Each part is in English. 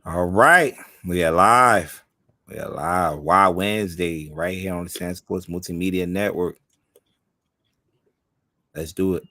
All right, we are live. We are live. Wild Wednesday, right here on the SamzSportz Multimedia Network. Let's do it.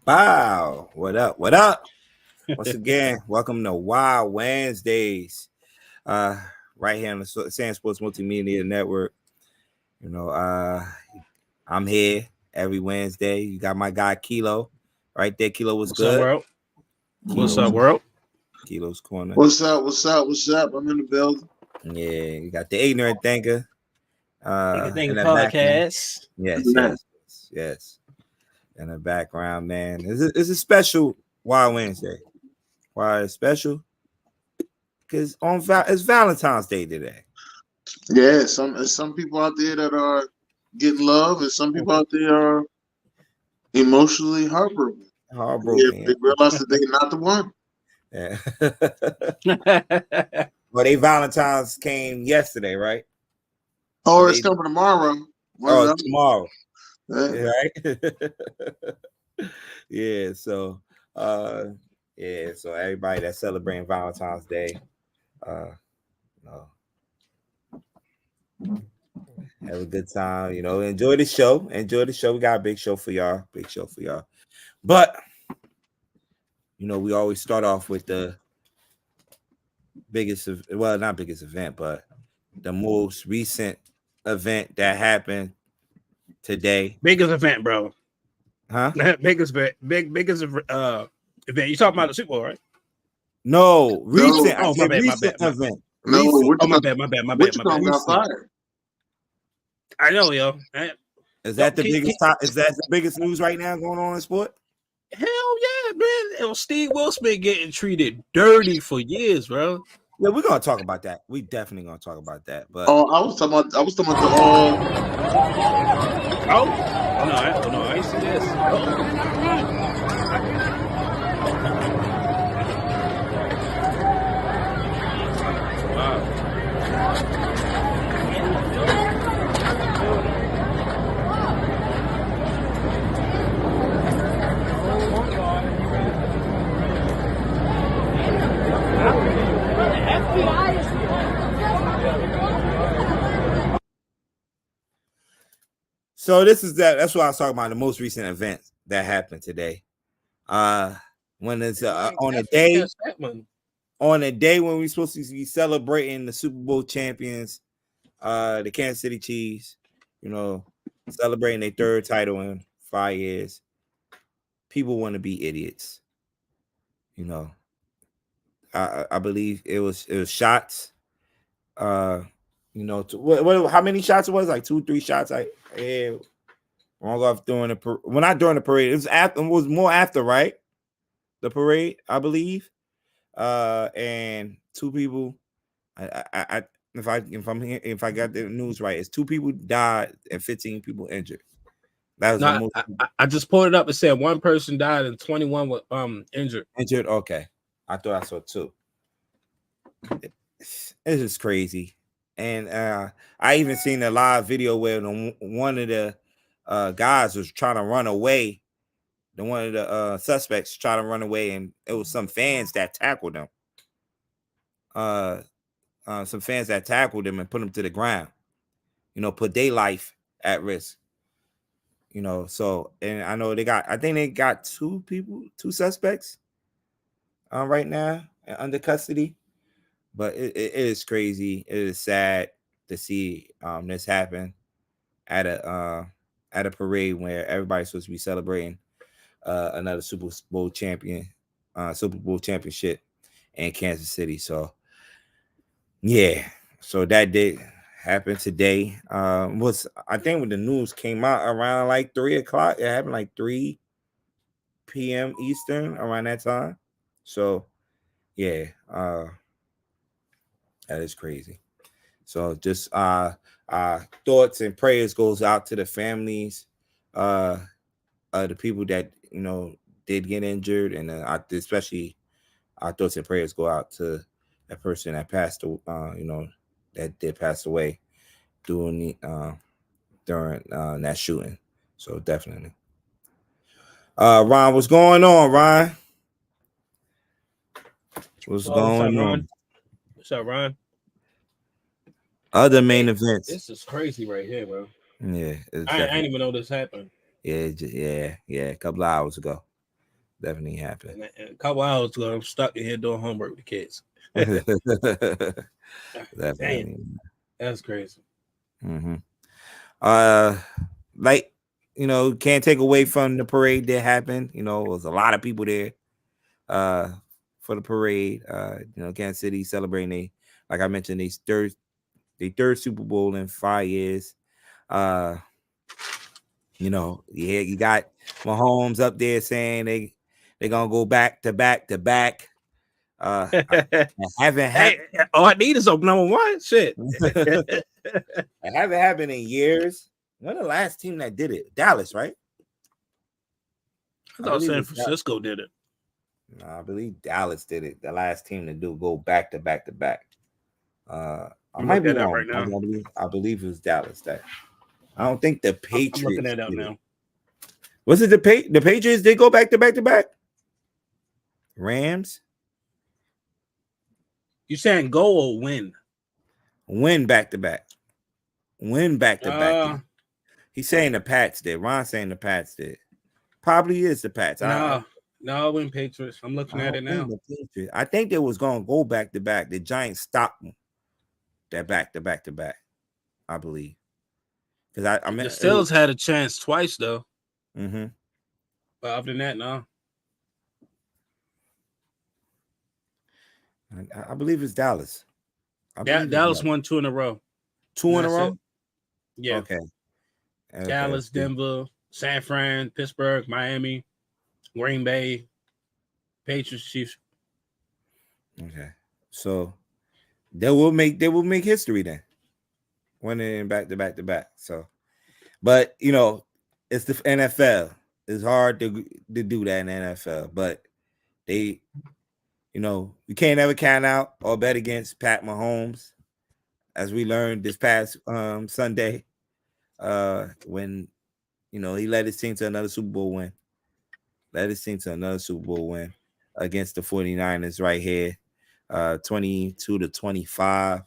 Bow. What up? What up? Once again, welcome to Wild Wednesdays. Right here on the SamzSportz Multimedia Network. I'm here every Wednesday. You got my guy Kilo right there. Kilo was good. Up, world? What's up, world? Kilo's corner. What's up? I'm in the building. Yeah, you got the ignorant thinker. Podcast. Yes. In the background, man. It's a special Wild Wednesday. Why it's special? Because it's Valentine's Day today. Yeah, some people out there that are getting love, and some people out there are emotionally heartbroken. They realize that they're not the one. Yeah. Well, they Valentine's came yesterday, right? It's coming tomorrow. Tomorrow. Yeah. Right? Yeah, so so everybody that's celebrating Valentine's Day, have a good time, enjoy the show. We got a big show for y'all. But we always start off with the not biggest event, but the most recent event that happened today. Biggest event, bro. Huh? biggest event. You talking about the Super Bowl, right? No, recent. Oh, my bad. Event. My bad. Got fired. I know, yo. Is that the biggest? Is that the biggest news right now going on in sport? Hell yeah, man! Steve Wilson been getting treated dirty for years, bro. Yeah, we're gonna talk about that. We definitely gonna talk about that. But I was talking about the no, I ain't see this. So this is that's what I was talking about, the most recent event that happened today. When it's on a day when we're supposed to be celebrating the Super Bowl champions, the Kansas City Chiefs, celebrating their third title in 5 years. People want to be idiots. I believe it was shots. How many shots it was? Like 2-3 shots. Not during the parade. It was after. It was more after, right? The parade, I believe. and 2 people. If I got the news right, it's 2 people died and 15 people injured. That was the most. I just pulled it up. It said 1 person died and 21 were injured. Injured. Okay, I thought I saw 2. It's just crazy. And I even seen a live video where one of the guys was trying to run away. One of the suspects trying to run away, and it was some fans that tackled him. Some fans that tackled him and put him to the ground. Put their life at risk. So, and I know I think they got 2 suspects right now under custody. But it is crazy. It is sad to see this happen at a parade where everybody's supposed to be celebrating another Super Bowl championship in Kansas City. So yeah, so that did happen today. I think when the news came out around like 3:00, it happened like 3 p.m. Eastern around that time. So yeah, that is crazy. So just thoughts and prayers goes out to the families, the people that did get injured, and especially our thoughts and prayers go out to that person that passed, that did pass away during that shooting. So definitely. Ron, what's going on, Ron? What's going on? What's up, Ron? Other main events. This is crazy right here, bro. Yeah, I didn't even know this happened. Yeah. A couple of hours ago, definitely happened. And a couple hours ago, I'm stuck in here doing homework with the kids. Definitely. That's crazy. Mm-hmm. Can't take away from the parade that happened. It was a lot of people there. For the parade, Kansas City celebrating like I mentioned, their third Super Bowl in 5 years. You got Mahomes up there saying they're gonna go back to back to back. I haven't happened. All I need is number 1. Shit. It haven't happened in years. When the last team that did it? Dallas, right? I thought San Francisco did it. No, I believe Dallas did it. The last team to go back to back to back. I might be wrong right now. I believe it was Dallas. That I don't think the Patriots. I'm looking that up now. Was it the Patriots? They go back to back to back. Rams. You saying go or win? Win back to back. Win back to back. He's saying the Pats did. Ron's saying the Pats did. Probably is the Pats. No, win Patriots. I'm looking at it now. I think they was going to go back to back. The Giants stopped them. That back to back to back, I believe. Because I mean, the Steelers had a chance twice though. Mm-hmm. But other than that, no. I believe it's Dallas. Dallas won 2 in a row. 2 in a row? Yeah. Okay. Dallas, Denver, San Fran, Pittsburgh, Miami, Green Bay, Patriots, Chiefs. Okay. So they will make history then. Winning back to back to back. So, but it's the NFL. It's hard to do that in the NFL, but they, you can't ever count out or bet against Pat Mahomes, as we learned this past Sunday, when he led his team to another Super Bowl win. Against the 49ers right here, 22-25.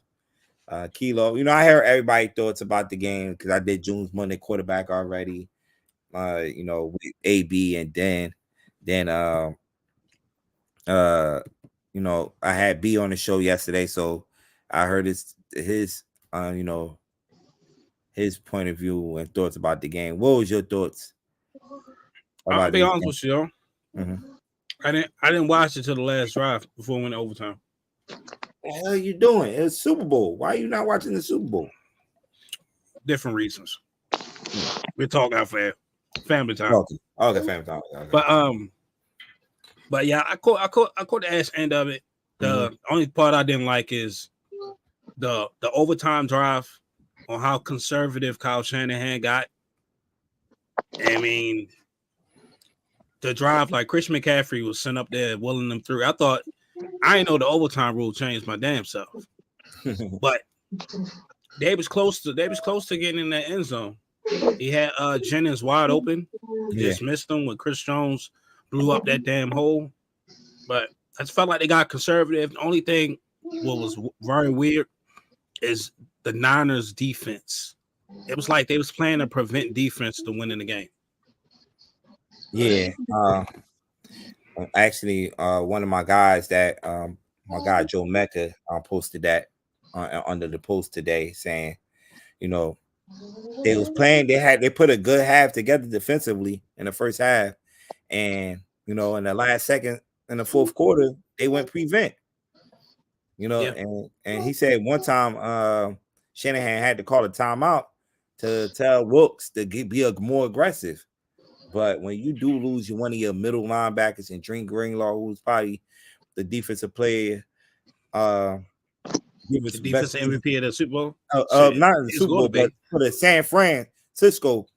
Kilo, I heard everybody's thoughts about the game because I did June's Monday quarterback already. With AB, and then I had B on the show yesterday, so I heard his point of view and thoughts about the game. What was your thoughts? I'll be honest with you. Mm-hmm. I didn't watch it till the last drive before we went to overtime. What the hell are you doing? It's Super Bowl. Why are you not watching the Super Bowl? Different reasons. We're talking out for family time. Okay, family time. Okay. But yeah, I caught the ass end of it. The only part I didn't like is the overtime drive on how conservative Kyle Shanahan got. I mean, the drive, like Christian McCaffrey was sent up there willing them through. I didn't know the overtime rule changed my damn self. But they was close to getting in that end zone. He had Jennings wide open. He just missed him when Chris Jones blew up that damn hole. But I just felt like they got conservative. The only thing what was very weird is the Niners defense. It was like they was playing to prevent defense to win in the game. Yeah. Actually, one of my guys that my guy Joe Mecca posted that under the post today, saying, you know, they was playing. They put a good half together defensively in the first half, and you know, in the last second in the fourth quarter, they went prevent. You know, and he said one time Shanahan had to call a timeout to tell Wilkes to be more aggressive. But when you do lose one of your middle linebackers and Dream Greenlaw, who's probably the defensive player, the defensive MVP of the Super Bowl, not in the Super Bowl, but for the San Francisco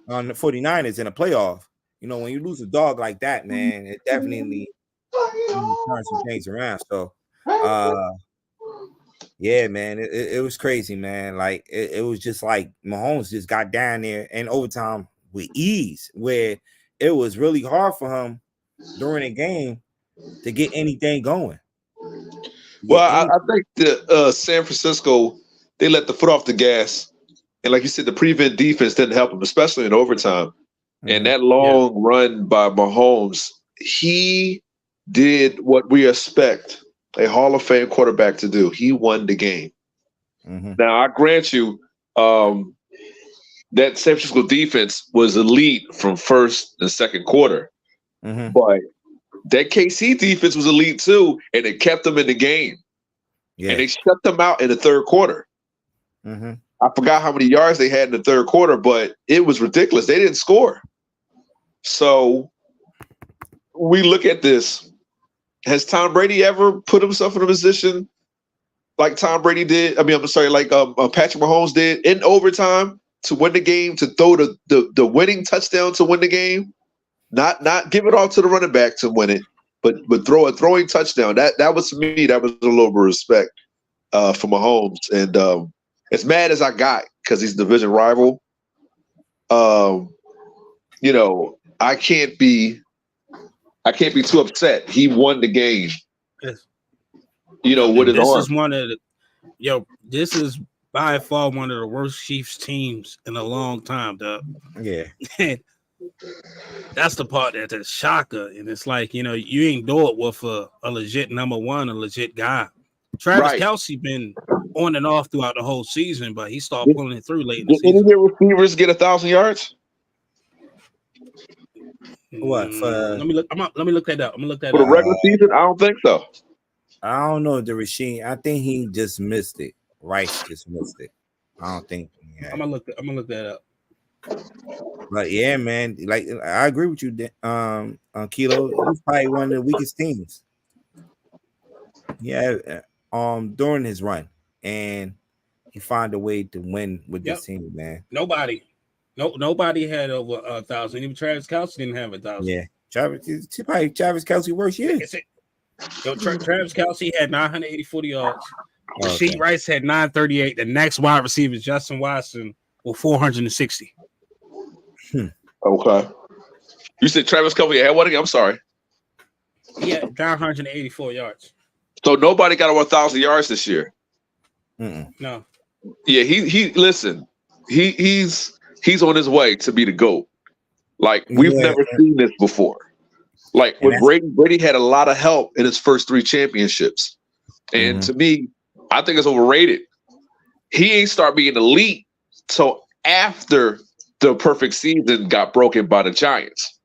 on the 49ers in a playoff. You know, when you lose a dog like that, man, it definitely turns some things around. So, yeah, man, it was crazy, man. Like it was just like Mahomes just got down there in overtime with ease, where it was really hard for him during the game to get anything going. Well, I think the San Francisco, they let the foot off the gas, and like you said, the prevent defense didn't help them, especially in overtime. And that long run by Mahomes, he did what we expect a Hall of Fame quarterback to do. He won the game. Now, I grant you, that San Francisco defense was elite from first and second quarter. But that KC defense was elite too, and it kept them in the game. And they shut them out in the third quarter. I forgot how many yards they had in the third quarter, but it was ridiculous. They didn't score. So we look at this. Has Tom Brady ever put himself in a position like Tom Brady did? I mean, I'm sorry, like Patrick Mahomes did in overtime to win the game, to throw the winning touchdown to win the game? Not give it all to the running back to win it, but throw a throwing touchdown. That was, to me, that was a little bit of respect for Mahomes. And as mad as I got because he's a division rival, you know, I can't be too upset. He won the game. You know, with his arm. This is by far one of the worst Chiefs teams in a long time, Doug. Yeah. That's the part that's a shocker. And it's like, you know, you ain't do it with a legit number one, a legit guy. Travis Kelce been on and off throughout the whole season, but he started pulling it through late in the season. Did any of the receivers get 1,000 yards? What? Let me look that up. I'm gonna look that up. For the regular season, I don't think so. I don't know the Rasheed. I think he just missed it. Rice just missed it. I don't think. I'm gonna look that up. But yeah, man, like I agree with you, Kilo. He's probably one of the weakest teams. Yeah, during his run, and he found a way to win with this team, man. Nobody had over 1,000. Even Travis Kelce didn't have 1,000. Yeah, Travis Kelce worst year. Travis Kelce had 984 yards. Rasheed Rice had 938. The next wide receiver, Justin Watson, with 460. Okay. You said Travis Kelce had what again? I'm sorry. He had 984 yards. So nobody got over 1,000 yards this year. No. Yeah, he listen. He's on his way to be the GOAT. Like we've never seen this before. Like when Brady had a lot of help in his first 3 championships. And to me, I think it's overrated. He ain't start being elite till after the perfect season got broken by the Giants.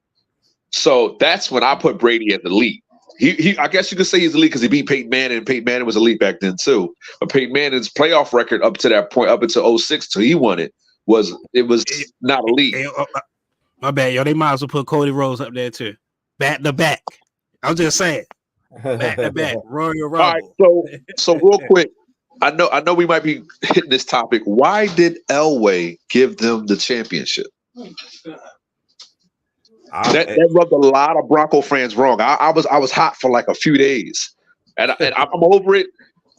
So that's when I put Brady at the elite. He I guess you could say he's elite because he beat Peyton Manning, and Peyton Manning was elite back then too. But Peyton Manning's playoff record up to that point, up until 2006 till he won it, was not elite. My bad, yo. They might as well put Cody Rhodes up there too. Back to back. I'm just saying. Back to back, Royal All Rumble. right, so real quick, I know we might be hitting this topic. Why did Elway give them the championship? That rubbed a lot of Bronco fans wrong. I was hot for like a few days, and I'm over it.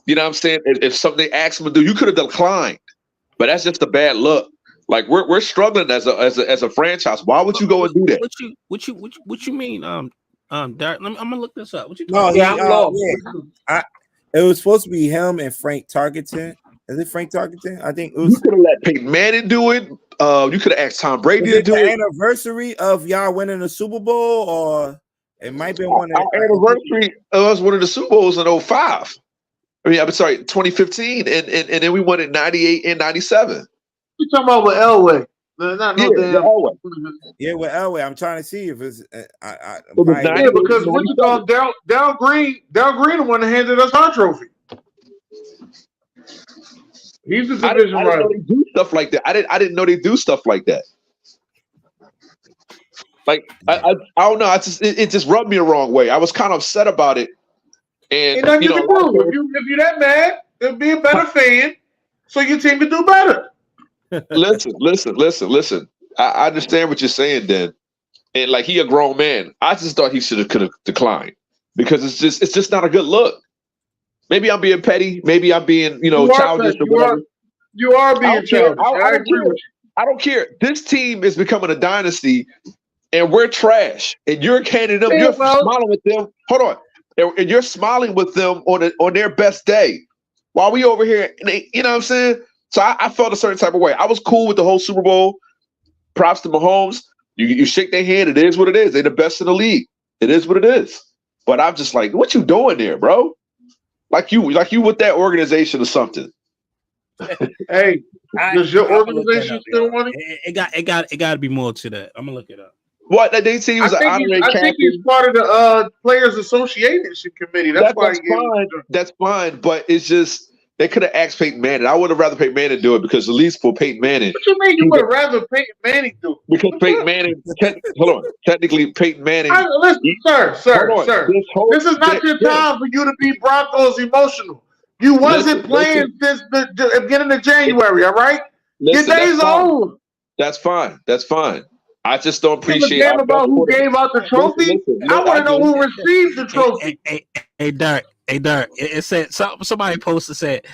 You know what I'm saying? If something they asked him to do, you could have declined, but that's just a bad look. Like we're struggling as a franchise. Why would you go and do that? What you mean? Derek, I'm gonna look this up. What you? No, it was supposed to be him and Frank Tarkenton. Is it Frank Tarkenton? I think it was. You could have let Peyton Manning do it. You could have asked Tom Brady to do it. Anniversary of y'all winning the Super Bowl, or it might be one. Our anniversary of us winning the Super Bowls in 2005. I'm sorry, 2015, and then we won in 98 and 97. You talking about with Elway? Elway. Yeah, with Elway. I'm trying to see if it's. Because what you call Dal Green the one that handed us our trophy. He's the division I didn't know they do stuff like that. I didn't know they do stuff like that. Like I don't know. It just rubbed me the wrong way. I was kind of upset about it. And you can do. If you're that mad, then be a better fan, so your team can do better. Listen. I understand what you're saying, Dan. And like he a grown man. I just thought he could have declined because it's just not a good look. Maybe I'm being petty. Maybe I'm being childish or whatever. You are being childish. I agree with you. I don't care. This team is becoming a dynasty, and we're trash. And you're handing them. You're smiling with them. Hold on. And you're smiling with them on their best day, while we over here. You know what I'm saying? So I felt a certain type of way. I was cool with the whole Super Bowl. Props to Mahomes. You shake their hand. It is what it is. They're the best in the league. It is what it is. But I'm just like, what you doing there, bro? Like you with that organization or something. Hey, does your organization still want it? It got to be more to that. I'm gonna look it up. What they say he was an honorary captain. I think he's part of the Players Association Committee. That's fine. That's fine, but it's just they could have asked Peyton Manning. I would have rather Peyton Manning do it because at least for Peyton Manning. What you mean you would have rather Peyton Manning do it? Because Peyton Manning, hold on, technically Peyton Manning. Listen, sir. This is not your time for you to be Broncos emotional. You wasn't playing since the beginning of January, all right? Your days are over. That's fine. I just don't appreciate. Give a damn about who gave out the trophy. I want to know who received the trophy. Hey, Dirk. It said somebody posted said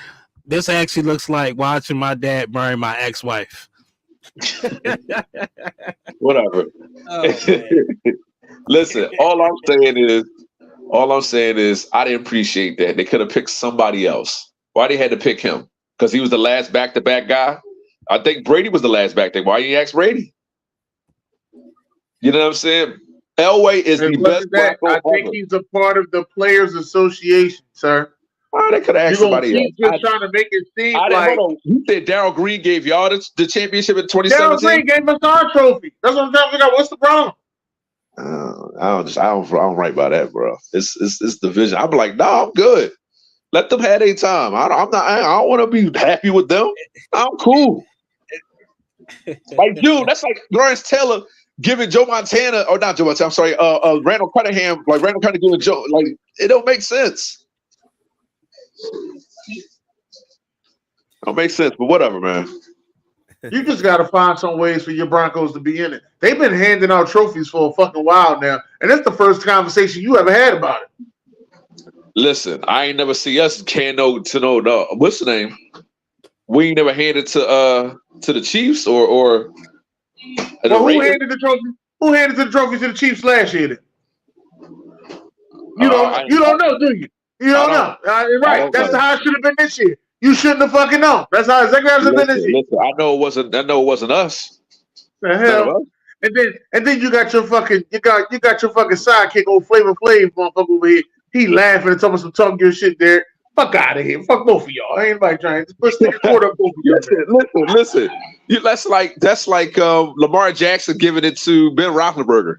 this actually looks like watching my dad marry my ex-wife. Whatever. Listen, all I'm saying is I didn't appreciate that. They could have picked somebody else. Why they had to pick him? Because he was the last back-to-back guy. I think Brady was the last back-to-back. Why you ask Brady? You know what I'm saying? Elway is the best. I think he's a part of the Players Association, sir. Oh, they could have asked somebody else. Just trying to make it seem like you said Darryl Green gave y'all the championship in 2017. Darryl Green gave us our trophy. That's what I'm trying to figure out. What's the problem? I don't write about that, bro. It's division. I'm like, no, I'm good. Let them have their time. I don't want to be happy with them. I'm cool. Like, dude, that's like Lawrence Taylor giving Joe Montana, or not Joe Montana, I'm sorry, Randall Cunningham, like Randall Cunningham giving Joe, like, it don't make sense. Don't make sense, but whatever, man. You just got to find some ways for your Broncos to be in it. They've been handing out trophies for a fucking while now, and that's the first conversation you ever had about it. Listen, I ain't never see us what's the name? We ain't never handed to the Chiefs or who handed the trophy? Who handed the trophy to the Chiefs last year? Then? You don't know, do you? You don't know. Right. That's how it should have been this year. You shouldn't have fucking known. That's how exactly how it should have been this year. Listen, I know it wasn't us. The hell. And then you got your fucking sidekick old Flavor Flav motherfucker over here. He laughing and talking some talking your shit there. Fuck out of here. Fuck both of y'all. Ain't nobody trying to push the court up both of y'all. Listen. That's like Lamar Jackson giving it to Ben Roethlisberger.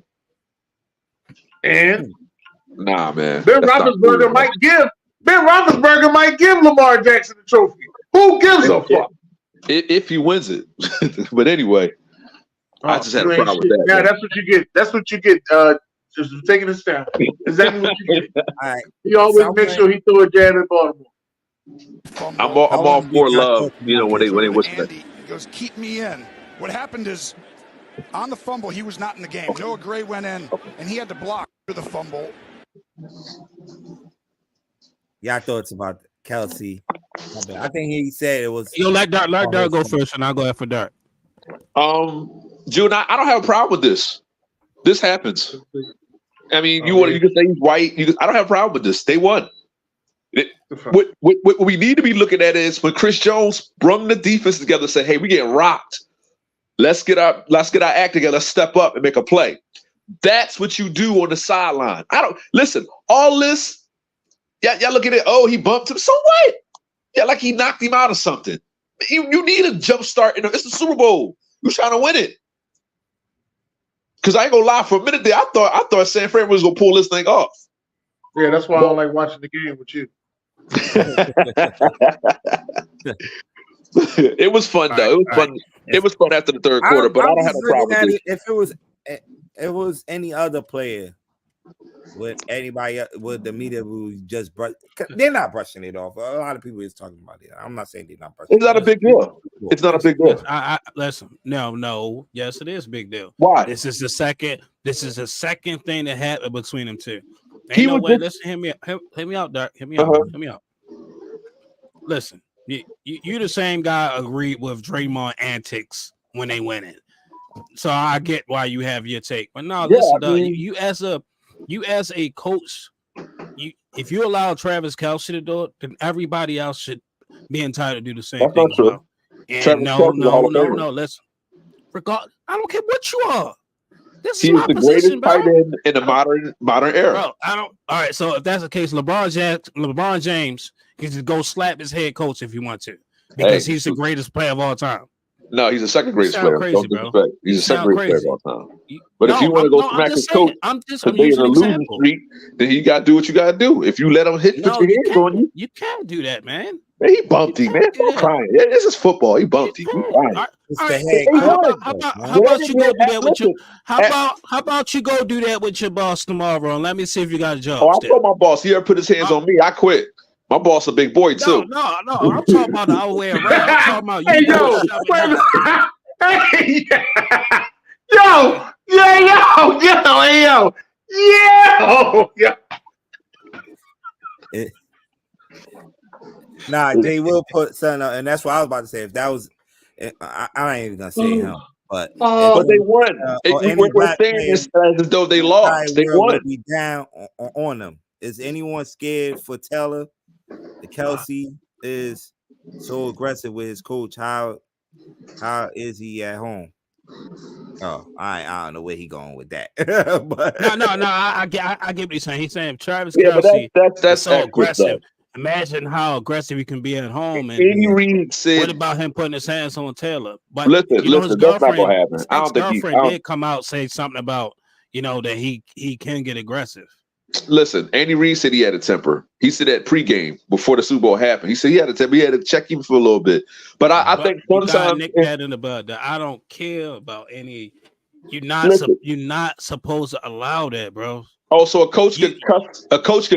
And nah, man. Ben Roethlisberger might give Lamar Jackson the trophy. Who gives a fuck? If he wins it. But anyway, I just had a problem with that. Yeah, that's what you get. That's what you get. just taking a stab. Exactly what you did. All right. He always makes sure he throw a jab at Baltimore. I'm all for love, when they whisper that. Andy goes, keep me in. What happened is, on the fumble, he was not in the game. Noah Gray went in, and he had to block the fumble. Y'all thoughts about Kelsey? I think he said it was. You let Dart go first, and I'll go after Dart. June, I don't have a problem with this. This happens. I mean, you can say he's white. I don't have a problem with this. They won. What we need to be looking at is when Chris Jones brung the defense together and said, hey, we getting rocked. Let's get our act together. Let's step up and make a play. That's what you do on the sideline. Listen, all this, y'all look at it, he bumped him. So what? Yeah, like he knocked him out or something. You need a jump start. It's the Super Bowl. You're trying to win it. Because I ain't gonna lie, for a minute there, I thought San Fran was gonna pull this thing off. Yeah, that's why I don't like watching the game with you. It was fun though. It was fun. It was fun after the third quarter, but I don't have a problem with it. If it was any other player, with anybody, with the media who just they're not brushing it off. A lot of people is talking about it. I'm not saying they're not brushing. It's not a big deal. It's not a big deal. Listen, no. Yes, it is a big deal. Why? This is the second thing that happened between them two. Listen, hear me out, Doc. Hear me out. Listen, you the same guy agreed with Draymond antics when they went in. So I get why you have your take. But no, listen, Doc, you as a coach, if you allow Travis Kelce to do it, then everybody else should be entitled to do the same thing. Well. And no. Listen, I don't care what you are. This is my position, bro. Tight end in the modern era. Bro, all right. So if that's the case, LeBron James can just go slap his head coach if he wants to, because he's the greatest player of all time. No, he's the second greatest player. Crazy, bro. He's the second greatest player of all time. But if you want to go smack his coach, I'm in a losing streak, then you got to do what you got to do. If you let him put your hands on you, you can't do that, man. Man, he bumped him, man. Don't cry. This is football. He bumped him. How about you go do that with your? How about you go do that with your boss tomorrow? And let me see if you got a job. I told my boss he ever put his hands on me, I quit. My boss a big boy too. No. I'm talking about the other way around. I'm talking about you. Nah, they will put something up, and that's what I was about to say. If that was, I ain't even gonna say him, but they won. We're saying this as though they lost. They won. Be down on them. Is anyone scared for Taylor? The Kelsey is so aggressive with his coach. How is he at home? Oh, I don't know where he going with that. But no. I get what he's saying. He's saying Travis Kelsey that's so aggressive. Imagine how aggressive he can be at home. And Andy Reid said, what about him putting his hands on Taylor? But listen, that's not gonna happen. I don't think girlfriend did come out say something about that he can get aggressive. Listen, Andy Reid said he had a temper. He said that pregame before the Super Bowl happened. He said he had a temper. He had to check him for a little bit. But I think sometimes Nick that in the bud. I don't care about any. You're not supposed to allow that, bro. Oh, so a coach can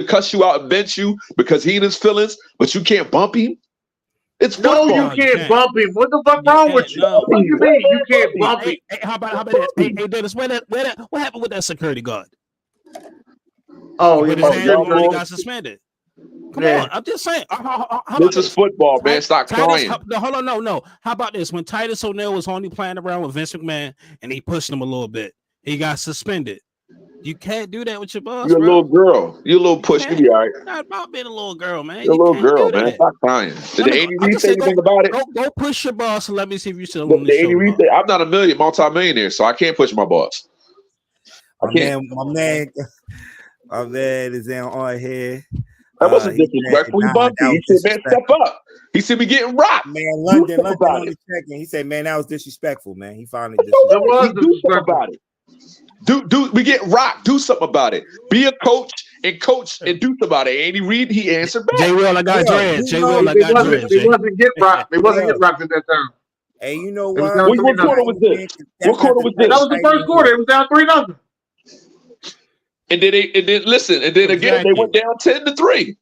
cuss you out and bench you because he in his feelings, but you can't bump him. It's football. No, you can't bump him. What the fuck wrong with you? What do you mean you can't bump him? Hey, how about this? Hey, Dennis, what happened with that security guard? Oh, he got suspended. Come on, I'm just saying. This is football, man. Stop crying. Hold on, no. How about this? When Titus O'Neil was only playing around with Vince McMahon and he pushed him a little bit, he got suspended. You can't do that with your boss. You're a little girl. You're a little push. You be all right. Not about being a little girl, man. You're a little girl, man. Stop crying. Did Andy Reid say anything about it? Go push your boss and let me see if you still on the show. Andy Reid said, I'm not a multi-millionaire, so I can't push my boss. My man is on here. That wasn't disrespectful. He bumped me. He said, man, step up. He said, we getting rocked. Man, London on the checking. He said, man, that was disrespectful, man. He finally disrespectful. Do something about it. We get rocked. Do something about it. Be a coach and do something about it. Andy Reid, he answered back. J-Will, I got dreads. J-Will, I got dreads. They wasn't get rocked. They wasn't get rocked at that time. Hey, you know what? What quarter was this? What quarter was this? That was the first quarter. It was down 3-0. And then again they went down 10-3.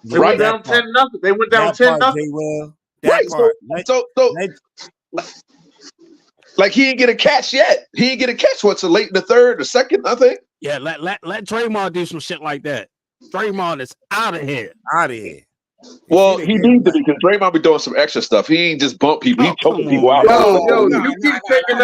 They went down 10-0. They went down 10-0. Right. So like he didn't get a catch yet. He didn't get a catch. What's late in the third or second? I think. Yeah, let Draymond do some shit like that. Draymond is out of here. Well, he needs to because Draymond be doing some extra stuff. He ain't just bump people. He's choking people out. You keep taking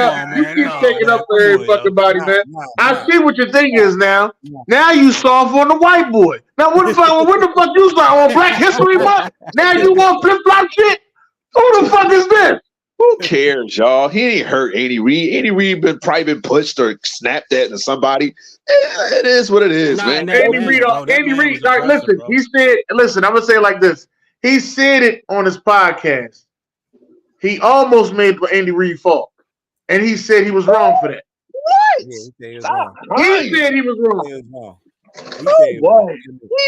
up for every fucking body, man. I see what your thing is now. Now you soft on the white boy. Now what the fuck you start on Black History Month? Now you want flip flop shit? Who the fuck is this? Who cares, y'all? He ain't hurt Andy Reid. Andy Reid been probably been pushed or snapped at to somebody. It is what it is, man. Andy Reid, like, listen, he said, listen, I'm gonna say it like this. He said it on his podcast. He almost made Andy Reid fall. And he said he was wrong for that. What? He said he was wrong.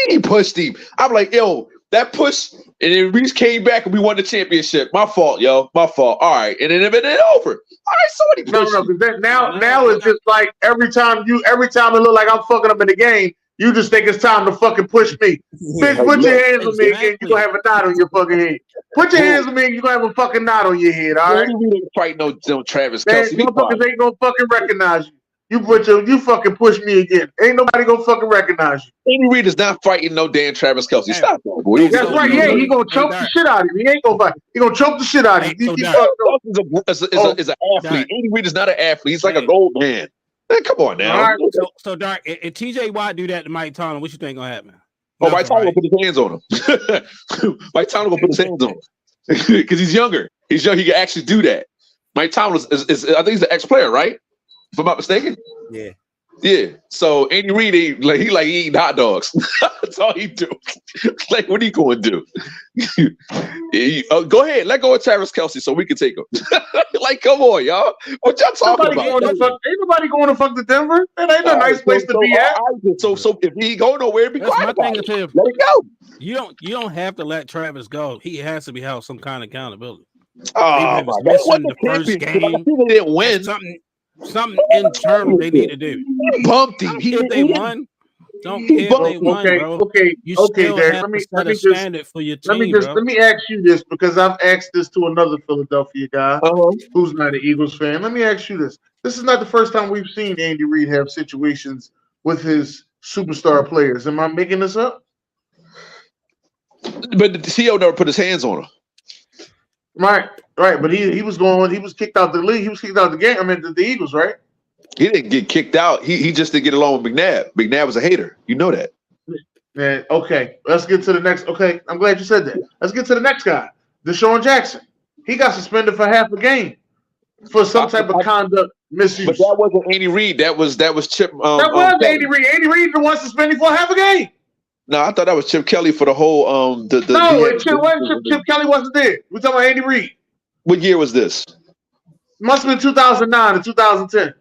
He pushed him. I'm like, yo, that push, and then Reese came back and we won the championship. My fault, yo. My fault. All right. And then it over. All right, somebody pushed. No, because now it's just like every time it look like I'm fucking up in the game, you just think it's time to fucking push me. Bitch, put your hands on me again, you're gonna have a knot on your fucking head. Put your hands on me and you're gonna have a fucking knot on your head, all right? We didn't fight no Travis Kelce. Motherfuckers ain't gonna fucking recognize you. You fucking push me again. Ain't nobody gonna fucking recognize you. Andy Reid is not fighting no damn Travis Kelce. Stop that, boy. That's right. Yeah, he gonna choke the shit out of him. He ain't gonna fight. He gonna choke the shit out of him. Is an athlete. Andy Reid is not an athlete. He's like a gold man. Man, come on now. Right. So Dark, if TJ Watt do that to Mike Tomlin, what you think gonna happen? Oh, Mike Tomlin gonna put his hands on him. Mike Tomlin gonna put his hands on him because he's younger. He's young. He can actually do that. Mike Tomlin is I think he's an ex-player, right? If I'm not mistaken. Yeah. Yeah. So Andy Reid, he eating hot dogs. That's all he do. Like, what are you going to do? Go ahead, let go of Travis Kelce so we can take him. Like, come on, y'all. What y'all talking about? Ain't nobody going to fuck to Denver. That ain't a nice place to be at. So if he ain't going nowhere, be quiet about it. Let it go. You don't have to let Travis go. He has to be held some kind of accountability. Oh my God! The first game, they didn't win. Something internal they need to do. Bumped him. If they won, don't care if they won, bro. Okay, Derek. Let me ask you this because I've asked this to another Philadelphia guy who's not an Eagles fan. Let me ask you this. This is not the first time we've seen Andy Reid have situations with his superstar players. Am I making this up? But the CEO never put his hands on him. Right, but he was kicked out the league. He was kicked out of the game. I mean, the Eagles, right? He didn't get kicked out. He just didn't get along with McNabb. McNabb was a hater. You know that. Yeah, okay. Let's get to the next. Okay, I'm glad you said that. Let's get to the next guy, Deshaun Jackson. He got suspended for half a game for some type of conduct misuse. But that wasn't Andy Reid. That was Chip. That was Andy Reid. Andy Reid the one suspended for half a game. No, I thought that was Chip Kelly for the whole Chip Kelly wasn't there. We're talking about Andy Reid. What year was this? Must have been 2009 or 2010.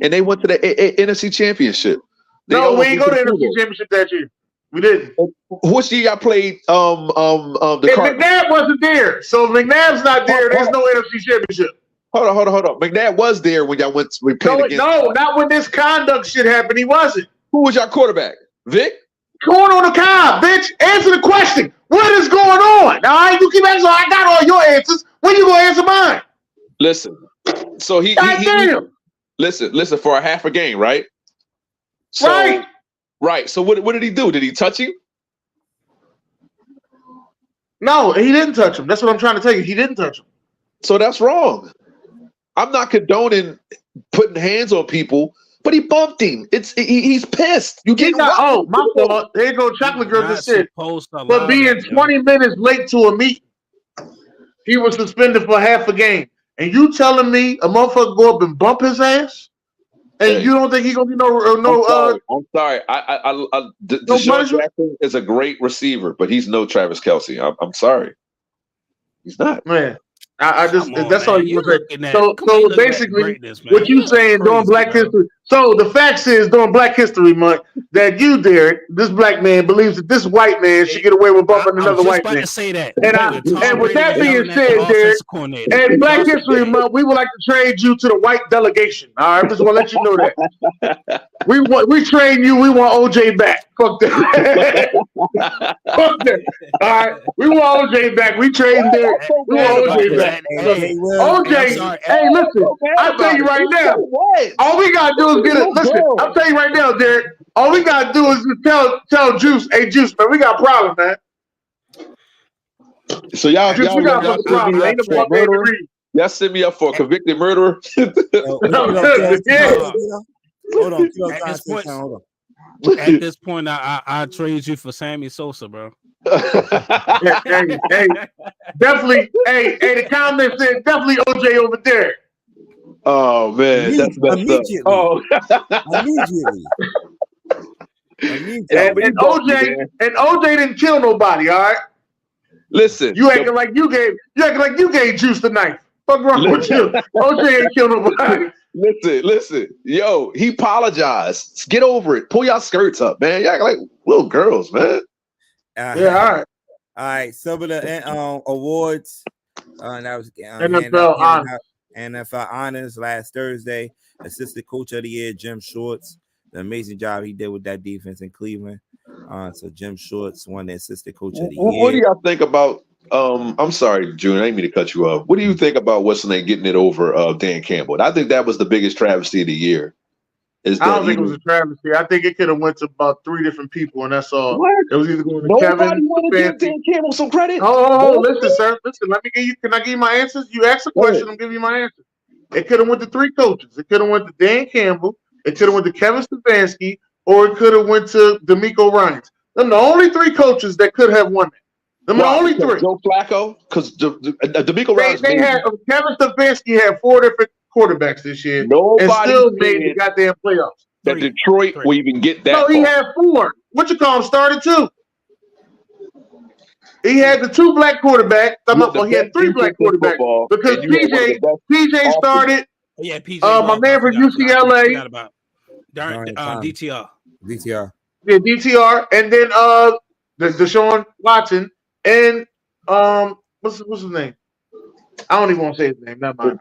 And they went to the NFC Championship. No, we didn't go to the NFC Championship that year. We didn't. Which year y'all played McNabb wasn't there. So if McNabb's not there, there's no NFC Championship. Hold on. McNabb was there when y'all we played against. No, not when this conduct shit happened. He wasn't. Who was y'all quarterback? Vic? Going on the Cobb, bitch. Answer the question. What is going on? All right, you keep answering. I got all your answers. When you gonna answer mine? Listen. So he listen for a half a game, right? So, right. So what did he do? Did he touch him? No, he didn't touch him. That's what I'm trying to tell you. He didn't touch him. So that's wrong. I'm not condoning putting hands on people. But he bumped him. He's pissed. You get my fault. There you go. Chocolate Girl just said. But being 20 minutes late to a meeting, he was suspended for half a game. And you telling me a motherfucker go up and bump his ass, and you don't think he's gonna be I'm sorry. Deshaun Jackson is a great receiver, but he's no Travis Kelce. I'm sorry. He's not. Man. That's all you were saying. So basically, what you saying during Black History? So the facts is during Black History Month that you, Derek, this black man believes that this white man should get away with bumping another white man. To say that. And with that being said, Derek, and Black History Month, we would like to trade you to the white delegation. All right, just want to let you know that. We train you. We want OJ back. Fuck that. Fuck that. All right, we want OJ back. We trade Derek. We want OJ back. OJ, hey, listen, I'll tell you right now. All we gotta do is get it. Listen, I'll tell you right now, Derek. All we gotta do is just tell Juice, hey Juice, man, we got a problem, man. So y'all send me up for a convicted murderer. Hold on. At this point, I trade you for Sammy Sosa, bro. hey, definitely. Hey, the comment said definitely OJ over there. Oh man, that's messed up. Oh, immediately. And OJ didn't kill nobody. All right. Listen, you acting like you gave Juice the knife. Fuck wrong with you? OJ ain't kill nobody. Listen. Yo, he apologized. Get over it. Pull y'all skirts up, man. Y'all act like little girls, man. All right. Some of the awards. That was NFL honors last Thursday. Assistant Coach of the Year, Jim Shoutout. The amazing job he did with that defense in Cleveland. So Jim Shoutout won the Assistant Coach of the Year. What do y'all think about? I'm sorry, Junior. I didn't mean to cut you off. What do you think about what's the name getting it over Dan Campbell? And I think that was the biggest travesty of the year. I don't think it was a travesty. I think it could have went to about 3 different people, and that's all. What? It was either going to Kevin. Want to give Dan Campbell some credit? Oh, listen, sir. Listen, let me give you. Can I give you my answers? You asked a question. I'm giving you my answer. It could have went to 3 coaches. It could have went to Dan Campbell. It could have went to Kevin Stefanski, or it could have went to DeMeco Ryans. Them the only 3 coaches that could have won it. Them the only 3. Joe Flacco, because DeMeco Ryans. They had Kevin Stefanski had 4 different quarterbacks this year, and still made the goddamn playoffs. That Detroit will even get that. No, he had 4. What you call him? Started 2. He had the 2 black quarterbacks. He had 3 black quarterbacks because PJ started. Yeah, PJ. My man from UCLA. DTR. Yeah, DTR, and then Deshaun Watson, and what's his name? I don't even want to say his name. Never mind.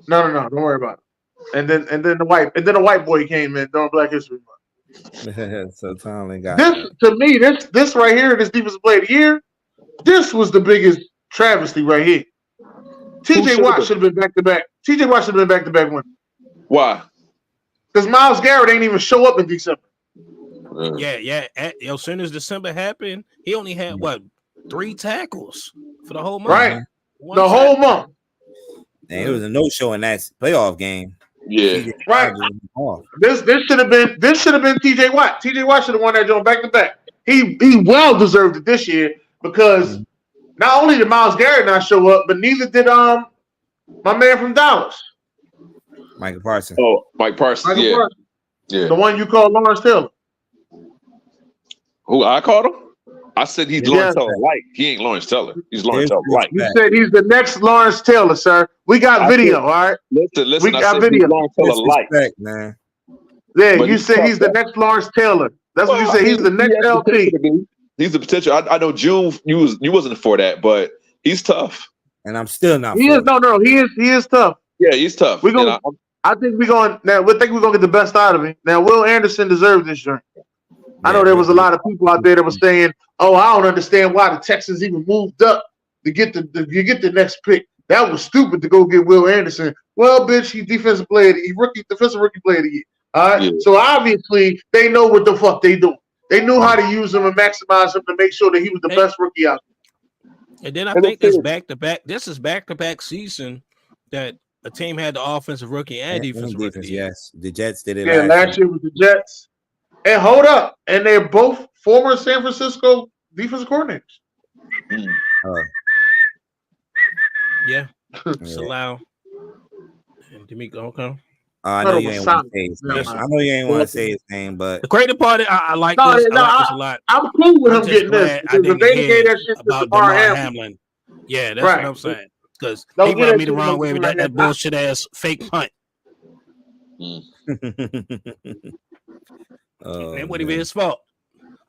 No, don't worry about it. And then the white boy came in during Black History Month. So Tomlin got this to me. This right here, this defensive player of the year. This was the biggest travesty right here. TJ Watt should have been back to back. TJ Watt should have been back to back winner. Why? Because Myles Garrett ain't even show up in December. Yeah. As soon as December happened, he only had 3 tackles for the whole month. Right. The whole month. And it was a no-show in that playoff game. Yeah. Right. This should have been TJ Watt. TJ Watt should have won that joint back to back. He well deserved it this year because not only did Myles Garrett not show up, but neither did my man from Dallas. Michael Parsons. Oh, Mike Parsons. Yeah. The one you call Lawrence Taylor. Who I called him? I said he's Lawrence Taylor Light. He ain't Lawrence Taylor. He's Lawrence Taylor Light. You said he's the next Lawrence Taylor, sir. We got video, all right? Listen. We got video. Lawrence Taylor Light, man. Yeah, but you said he's the next Lawrence Taylor. That's what you said. He's the next LT. He's the potential. I know June. You wasn't for that, but he's tough. And I'm still not. He is He is tough. Yeah, he's tough. I think we're gonna get the best out of him. Now, Will Anderson deserves this joint. I know there was a lot of people out there that were saying, "Oh, I don't understand why the Texans even moved up to get the next pick. That was stupid to go get Will Anderson." Well, bitch, he's defensive rookie player of the year. All right. Yeah. So obviously they know what the fuck they do. They knew how to use him and maximize him to make sure that he was the best rookie out there. And then I think this back-to-back. This is back-to-back season that a team had the offensive rookie and defensive rookie. Yes, the Jets did it. Yeah, last year was the Jets. And hold up, and they're both former San Francisco defensive coordinators. Yeah, Salau and DeMeco. Okay. I know you ain't want to say his name. I know you ain't want to say his name, but the crazy part, I like this. I like this a lot. I'm cool with him getting this because if they gave that shit to Damar Hamlin. Yeah, that's what I'm saying. Because he rubbed me the wrong way with that bullshit ass fake punt. It wouldn't be his fault,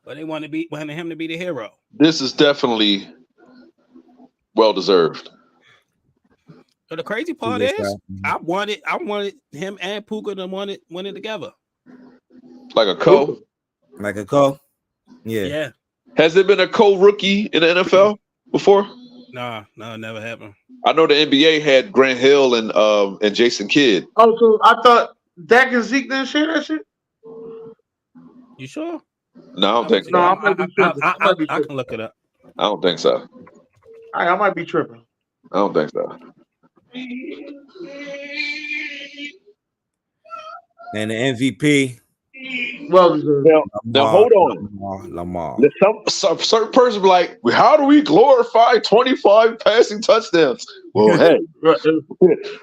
but they wanted him to be the hero. This is definitely well deserved. So the crazy part is, I wanted him and Puka to win it together. Like a co. Yeah. Has there been a co-rookie in the NFL before? No, never happened. I know the NBA had Grant Hill and Jason Kidd. Oh, so I thought Dak and Zeke didn't share that shit? You sure? No, I don't think so. No, I might be tripping. I can look it up. I don't think so. I might be tripping. I don't think so. And the MVP. Well deserved. Now hold on. Lamar. Some certain person be like, well, how do we glorify 25 passing touchdowns? Well, hey. With an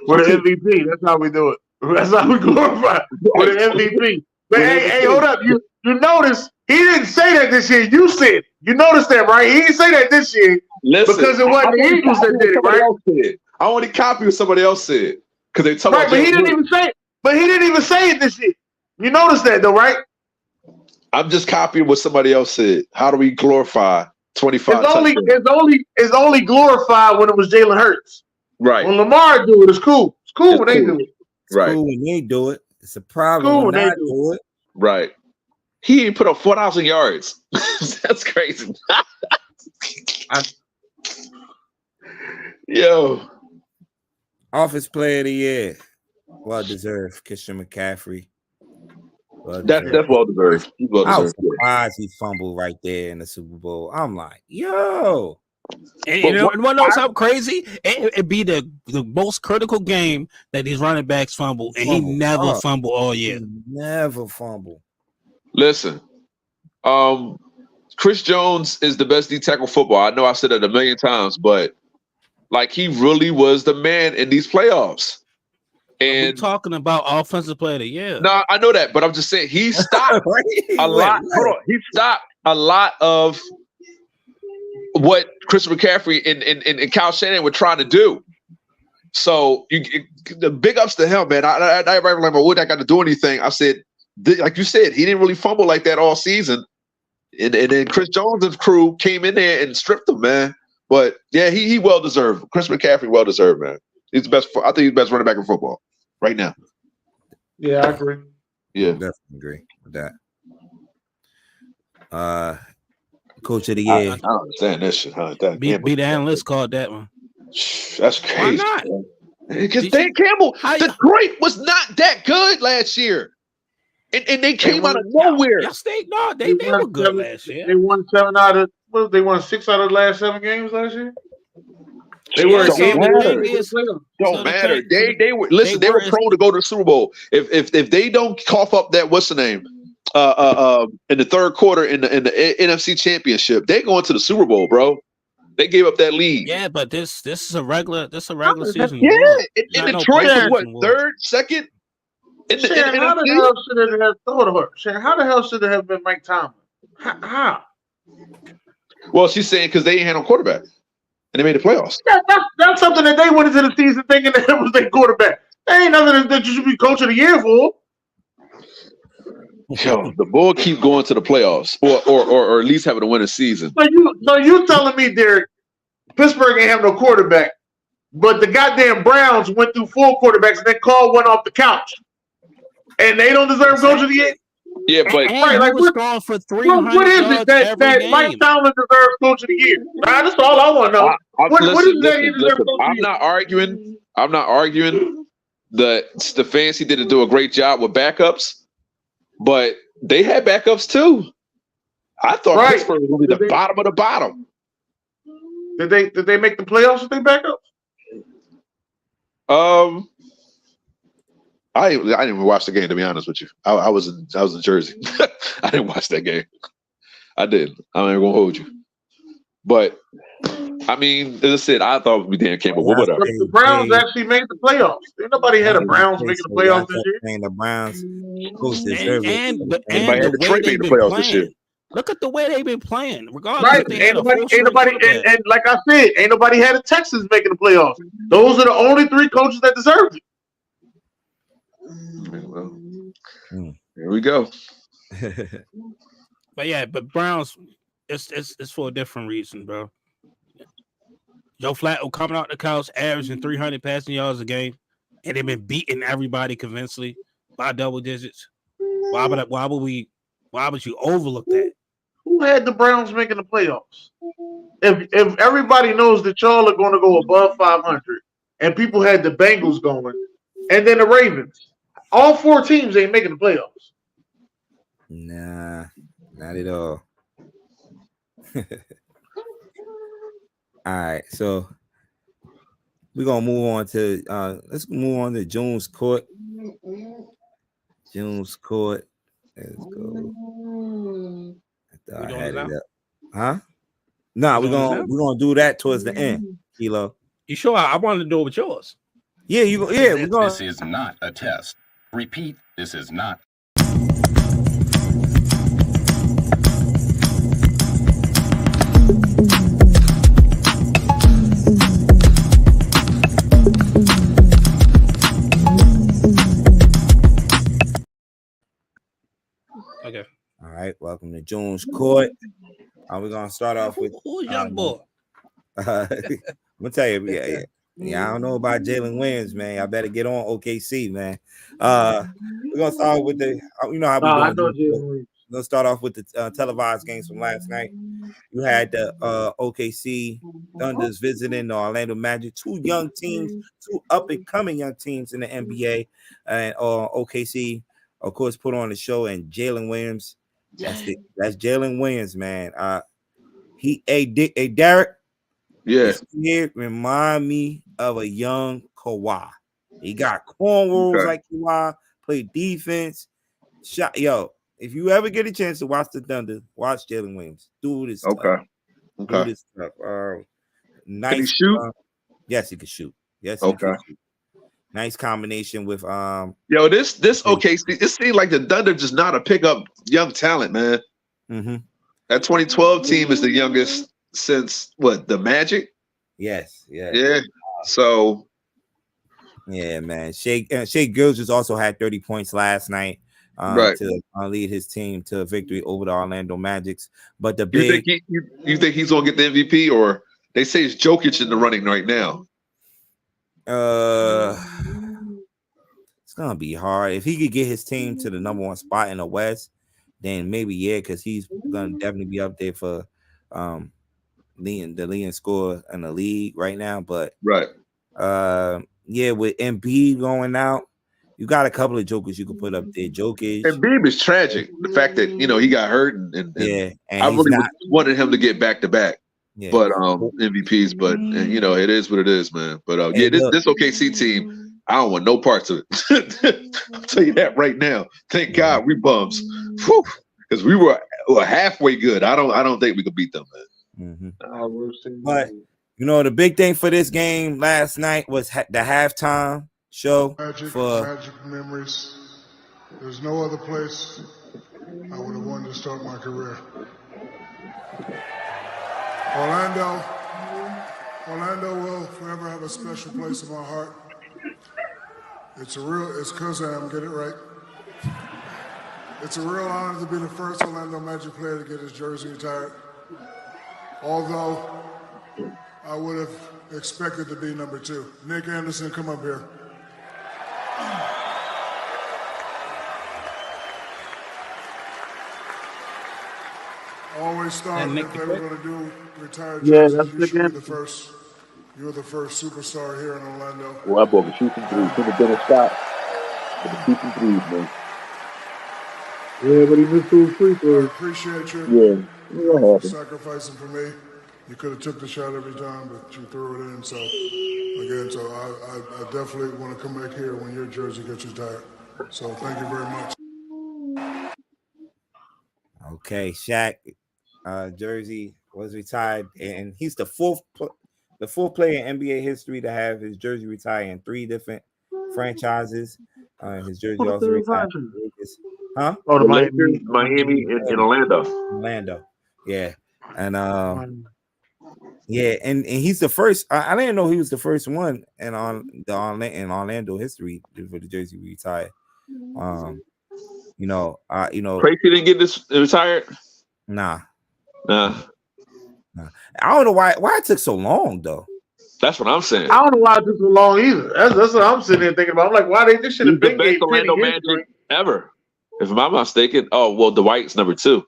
MVP, that's how we do it. That's how we glorify with an MVP. But hey, hold up. You notice he didn't say that this year. You said. You noticed that, right? He didn't say that this year. Listen, because it wasn't the Eagles that did it, right? I only copy what somebody else said. Because they talk about but he didn't even say it. But he didn't even say it this year. You noticed that though, right? I'm just copying what somebody else said. How do we glorify 25? It's only glorified when it was Jalen Hurts. Right. When Lamar do it, it's cool. It's cool when they do it. Right. Cool when they do it. It's a problem when they do it. Right. He ain't put up 4,000 yards. That's crazy. Yo. Offense player of the year. Well deserved. Christian McCaffrey. That's well deserved. I was surprised he fumbled right there in the Super Bowl. I'm like, yo. And you want to know something crazy? It'd be the most critical game that his running backs fumble, and he never fumbled all year. Never fumble. Listen, Chris Jones is the best D tackle football. I know I've said it a million times, but like he really was the man in these playoffs. And we're talking about offensive player of the year. No, I know that, but I'm just saying he stopped a lot. Hold on, he stopped a lot of what Chris McCaffrey and Kyle Shanahan were trying to do. So the big ups to him, man. I remember what I got to do anything. I said, like you said, he didn't really fumble like that all season. And then Chris Jones' crew came in there and stripped him, man. But yeah, he well deserved. Chris McCaffrey well deserved, man. He's the best. I think he's the best running back in football right now. Yeah, I agree. Yeah, definitely agree with that. Coach of the year. I don't understand this shit. Huh? Be the analyst called that one. That's crazy. Why not? Because Dan Campbell, Detroit was not that good last year. And they came out of nowhere. They were good last year. They won 6 out of the last 7 games last year. They were don't matter. They were listen. They were prone to go to the Super Bowl. If they don't cough up that what's the name in the third quarter in the NFC Championship, they going to the Super Bowl, bro. They gave up that lead. Yeah, but this is a regular season. Yeah, in Detroit was what, third, second? Sharon, how the hell should it have thought of her? Sharon, how the hell should it have been Mike Tomlin? How? Well, she's saying because they ain't had no quarterback. And they made the playoffs. That's something that they went into the season thinking that it was their quarterback. That ain't nothing that you should be coach of the year for. Yo, the Bull keep going to the playoffs, or at least having a winning season. So you telling me, Derek, Pittsburgh ain't have no quarterback, but the goddamn Browns went through 4 quarterbacks and then called one off the couch, and they don't deserve coach of the year? Yeah, but was going for 300 what is it that Mike Tomlin deserves coach of the year? Right, that's all I want to know. What is that he deserves coach of the year? I'm not arguing that Stefanski didn't do a great job with backups, but they had backups too. I thought Pittsburgh was going to be the bottom of the bottom. Did they make the playoffs with their backups? I didn't even watch the game, to be honest with you. I was in Jersey. I didn't watch that game. I didn't. I'm not even gonna hold you. But I mean, as I said, I thought it would be Dan Campbell. But whatever. The Browns actually made the playoffs. Ain't nobody had the Browns making the playoffs this year. And the Browns and the way they've been playing. Look at the way they've been playing. Regardless, right? Ain't nobody, and like I said, ain't nobody had the Texans making the playoffs. Those are the only 3 coaches that deserve it. Well, here we go. But Browns, it's for a different reason, bro. Joe Flacco coming out the couch, averaging 300 passing yards a game, and they've been beating everybody convincingly by double digits. Why would you overlook that? Who had the Browns making the playoffs? If everybody knows that y'all are going to go above 500, and people had the Bengals going, and then the Ravens, all 4 teams ain't making the playoffs. Nah, not at all. All right, so we're gonna move on to let's move on to June's Court. June's Court. Let's go. I had it up. Huh? Nah, we're gonna do that towards the end, Kilo. You sure? I wanted to do it with yours. Yeah, we're gonna. This is not a test. Repeat, this is not. Okay. All right. Welcome to June's Court. We're gonna start off with who's young boy. I'm gonna tell you, yeah. I don't know about Jalen Williams, man. I better get on OKC, man. We're gonna start with the, you know how we're doing. We're gonna start off with the televised games from last night. You had the OKC Thunders visiting the Orlando Magic, 2 young teams, 2 up and coming young teams in the NBA, and OKC, of course, put on the show. And Jalen Williams, that's Jalen Williams, man. Derek. Yeah, It remind me of a young Kawhi. He got cornrows like Kawhi, played defense, shot. Yo, if you ever get a chance to watch the Thunder, watch Jalen Williams. Dude is tough. Dude is tough. Nice. Can he shoot? Yes, he can shoot. Yes, okay. He can shoot. Nice combination with Yo, this OKC. It seems like the Thunder just not a pick up young talent, man. Mm-hmm. That 2012 team is the youngest since what, the Magic? Yes, yeah. Yeah. So yeah, man. Shea Gilgeous also had 30 points last night to lead his team to a victory over the Orlando Magics. But the big you think he's gonna get the MVP, or they say it's Jokic in the running right now? It's gonna be hard. If he could get his team to the number 1 spot in the West, then maybe because he's gonna definitely be up there for the leading scorer in the league right now. But with Embiid going out, you got a couple of jokers you could put up there. Jokic. Embiid is tragic. The fact that he got hurt and I really wanted him to get back to back. Yeah. But MVPs, but it is what it is, man. But this OKC team, I don't want no parts of it. I'll tell you that right now. Thank God we bums, because we were halfway good. I don't think we could beat them, man. Mm-hmm. But the big thing for this game last night was the halftime show magic memories. There's no other place I would have wanted to start my career. Orlando will forever have a special place in my heart. It's Kuzam, get it right. It's a real honor to be the first Orlando Magic player to get his jersey retired. Although I would have expected to be number 2. Nick Anderson, come up here. I always thought if they were going to do retired jerseys, you should be the first. You were the first superstar here in Orlando. Well, that boy can shoot some threes. Could have been a shot. Could have shoot some threes, man. Yeah, but he missed 2 free throws. I appreciate you. Yeah. Sacrificing for me. You could have took the shot every time, but you threw it in. So, again, I definitely want to come back here when your jersey gets retired. So, thank you very much. Okay, Shaq jersey was retired, and he's the fourth player in NBA history to have his jersey retired in 3 different franchises. His jersey also retired. Huh? Oh, the Miami and Orlando. Orlando, yeah, and and he's the first. I didn't know he was the first one in Orlando history for the jersey retired. Tracy didn't get this retired. Nah. Nah. I don't know why it took so long though. That's what I'm saying. I don't know why it took so long either. That's what I'm sitting there thinking about. I'm like, why they should have been the best Orlando Magic ever, if I'm not mistaken. Oh well, the White's number 2.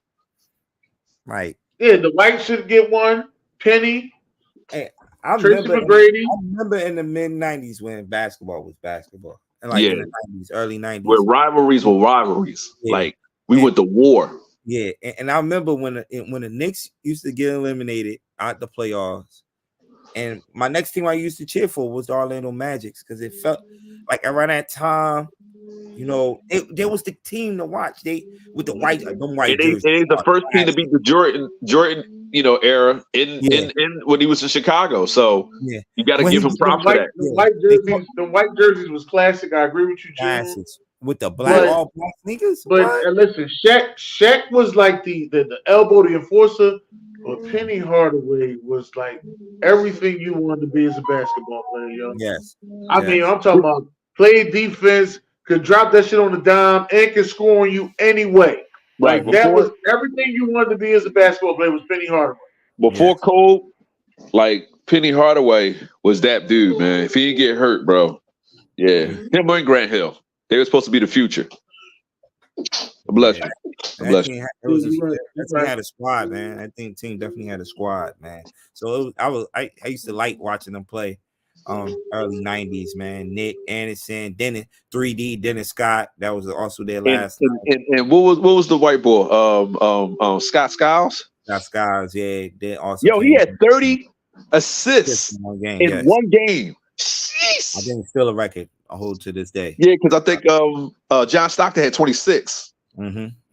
Right. Yeah, the White should get one. Penny. Hey, Tracy McGrady. I remember in the mid '90s when basketball was basketball, and like in the '90s, early '90s, where rivalries were rivalries. Yeah. Like we went to war. Yeah, and I remember when the Knicks used to get eliminated out the playoffs, and my next team I used to cheer for was the Orlando Magic because it felt like around that time, there was the team to watch. They with the white jerseys. It is the first team to beat the Jordan, era in when he was in Chicago. So you got to give him props for that. The white jerseys was classic. I agree with you, Jim. With the all black sneakers. But listen, Shaq was like the elbow, the enforcer, but Penny Hardaway was like everything you wanted to be as a basketball player, yo. Yes. I mean, I'm talking about play defense, could drop that shit on the dime, and can score on you anyway. Right. Like that was everything you wanted to be as a basketball player was Penny Hardaway. Before Cole, like Penny Hardaway was that dude, man. If he didn't get hurt, bro. Yeah. Him and Grant Hill. They were supposed to be the future. Bless you. Bless you. That team had a squad, man. I think team definitely had a squad, man. So I used to like watching them play. Early '90s, man. Nick Anderson, Dennis 3D, Dennis Scott. That was also their last. And what was the white boy? Scott Skiles. Scott Skiles, yeah. They also. Yo, he had 30 assists in one game. Jeez. I didn't feel a record. I hold to this day. Yeah, because I think John Stockton had 26.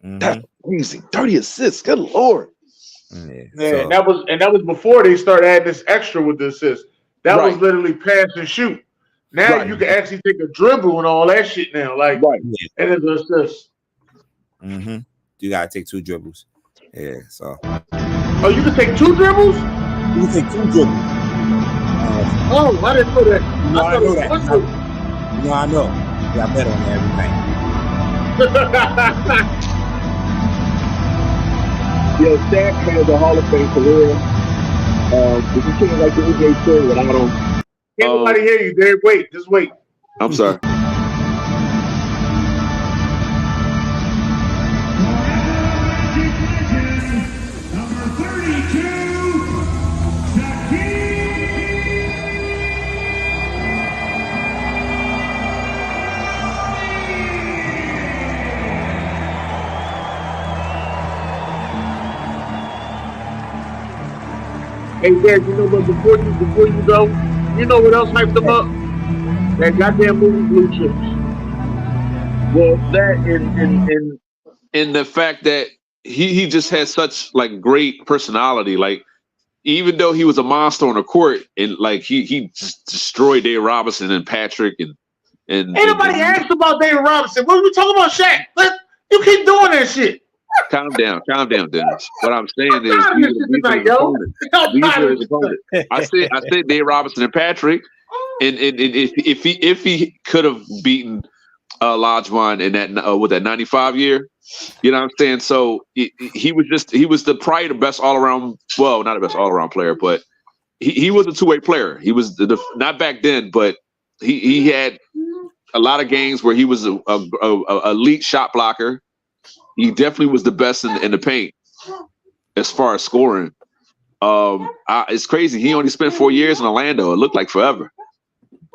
That's crazy. 30 assists. Good Lord. Yeah, and that was before they started adding this extra with the assists. That was literally pass and shoot. Now you can actually take a dribble and all that shit now. Like, and it's assist. You gotta take 2 dribbles. Yeah, so. Oh, you can take 2 dribbles? You can take 2 dribbles. Oh, I didn't know that. I know that. I know. Yeah, I bet on that every night. Yeah, Shaq has a Hall of Fame career. If you can't like the NBA story without him. Can't nobody hear you, Derek. Wait, just wait. I'm sorry. Hey, Derek, you know what? Before you go, you know what else hyped them up? That goddamn movie Blue Chips. Well, that in the fact that he just had such like great personality. Like even though he was a monster on the court, and like he just destroyed Dave Robinson and Patrick and ain't nobody asked about Dave Robinson. What are we talking about, Shaq? You keep doing that shit. Calm down, Dennis. What I'm saying is, these are his opponents. I said Dave Robinson and Patrick, and if he could have beaten Olajuwon in that with that 95 year, you know what I'm saying? So he was probably the best all around. Well, not the best all around player, but he was a 2-way player. He was not back then, but he had a lot of games where he was a elite shot blocker. He definitely was the best in the paint as far as scoring. It's crazy. He only spent 4 years in Orlando. It looked like forever.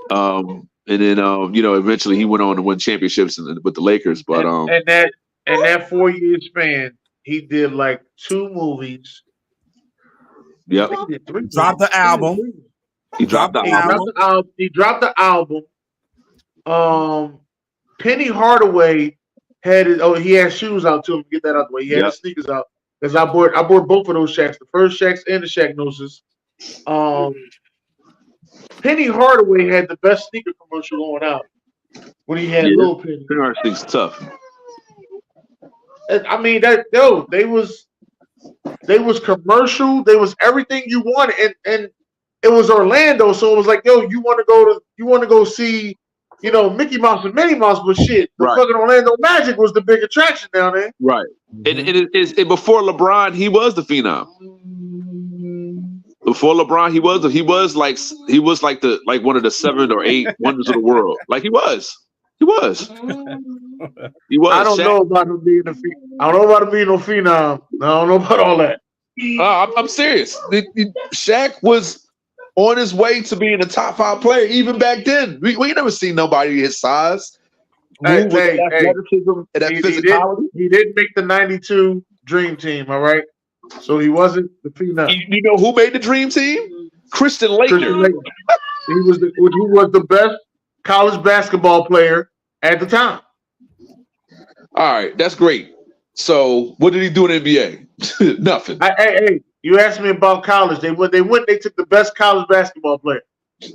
And then eventually he went on to win championships with the Lakers. But and that 4-year span, he did like 2 movies. Yep. He dropped the album. He dropped the album. Penny Hardaway had he had shoes out too. Get that out the way. He had his sneakers out because I bought both of those Shaqs, the first Shaqs and the Shaq Gnosis. Penny Hardaway had the best sneaker commercial going out when he had Lil Penny. Penny Hardaway's tough. I mean they was commercial. They was everything you wanted, and it was Orlando, so it was like, yo, you want to go see, Mickey Mouse and Minnie Mouse, but shit, the fucking Orlando Magic was the big attraction down there. Right. And before LeBron, he was the phenom. Before LeBron, he was like one of the 7 or 8 wonders of the world. Like he was. He was. I don't know about him being a phenom. I don't know about him being no phenom. I don't know about all that. I'm serious. Shaq was on his way to being a top 5 player even back then. We never seen nobody his size. Athleticism and that physicality. He didn't make the 92 Dream Team, all right? So he wasn't the phenom. You know who made the Dream Team? Christian Laettner. He was the best college basketball player at the time. All right, that's great. So what did he do in the NBA? Nothing. Hey, you asked me about college. They took the best college basketball player.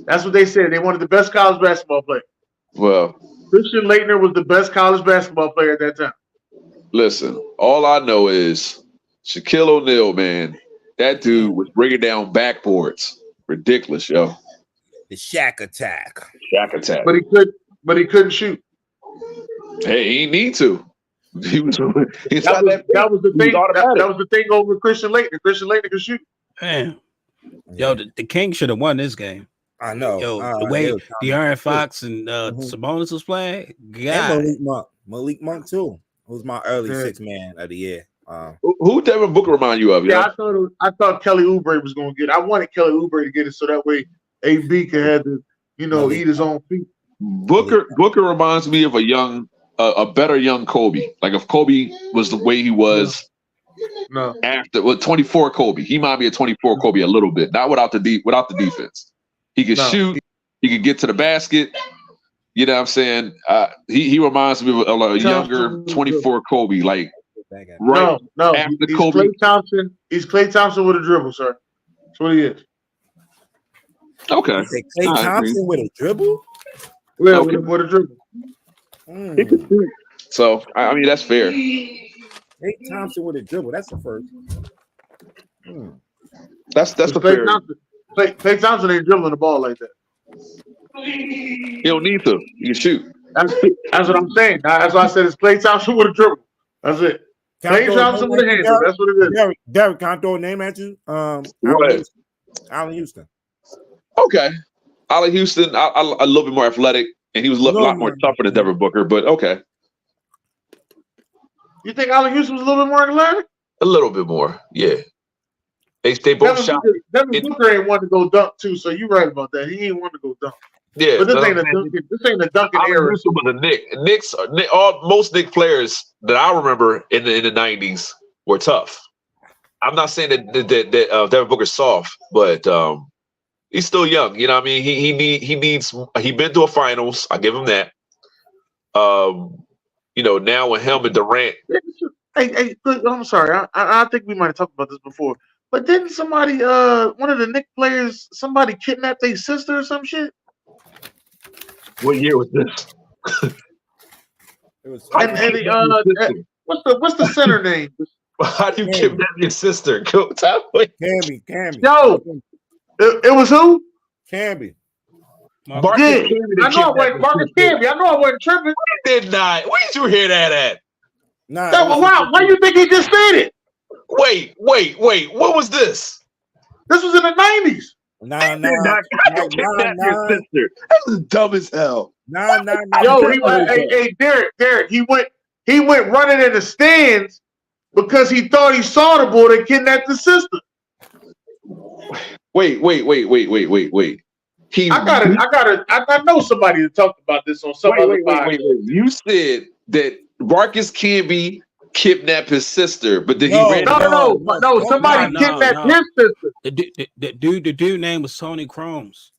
That's what they said. They wanted the best college basketball player. Well, Christian Laettner was the best college basketball player at that time. Listen, all I know is Shaquille O'Neal, man, that dude was bringing down backboards. Ridiculous, yo. The Shaq attack. But he couldn't shoot. Hey, he didn't need to. That was the thing. That was the thing over Christian Laettner. Christian Laettner could shoot. Man, yo, the King should have won this game. I know. Yo, the way De'Aaron Fox and Sabonis was playing, God. Malik Monk too. Who's my early 6th man of the year. Who Devin Booker remind you of? Yeah, I thought Kelly Oubre was going to get it. I wanted Kelly Oubre to get it so that way AB could have to, eat his own feet. Booker reminds me of a better young Kobe. Like if Kobe was the way he was after 24 Kobe. He might be a 24 Kobe a little bit, not without the defense. He could shoot. He could get to the basket. You know what I'm saying? He reminds me of a younger 24 Kobe. Like after he's Kobe. Klay Thompson. He's Klay Thompson with a dribble, sir. That's what he is. Okay. Klay Thompson with a dribble? Yeah, with a dribble. So I mean that's fair. Klay Thompson with a dribble. That's the first. That's the fair. Klay Thompson ain't dribbling the ball like that. You don't need to. You can shoot. That's what I'm saying. That's why I said it's Klay Thompson with a dribble. That's it. Klay Thompson with a handle. That's what it is. Derek, can I throw a name at you? Allen Houston. Okay. Allen Houston, a little bit more athletic, and he was a lot more tougher than Devin Booker, but okay. You think Allen Houston was a little bit more athletic? A little bit more, yeah. They both shot. Devin Booker ain't want to go dunk too, so you're right about that. He ain't want to go dunk. Yeah, but this ain't a dunking era. Houston was a Knick. Most Knick players that I remember in the 90s were tough. I'm not saying that Devin Booker's soft, but he's still young. You know what I mean? He been to a finals. I give him that. Now with him and Durant. Hey, I'm sorry. I think we might have talked about this before. But didn't somebody, one of the Knick players, somebody kidnapped their sister or some shit? What year was this? It was. What's the center name? How do you kidnap your sister? Go tell me. Camby. Yo, it was who? Camby. Marcus Camby. I know I wasn't tripping. Did not. Where did you hear that at? Why do you think he just said it? Wait. What was this? This was in the 90s. Nah. Your sister. That was dumb as hell. Nah. Yo, hey, Derek, he went running in the stands because he thought he saw the boy that kidnapped his sister. Wait. I know somebody that talked about this on some other podcast. Wait. You said that Marcus Camby kidnapped his sister, but then he ran. No. Somebody kidnapped his sister. The dude name was Tony Chromes.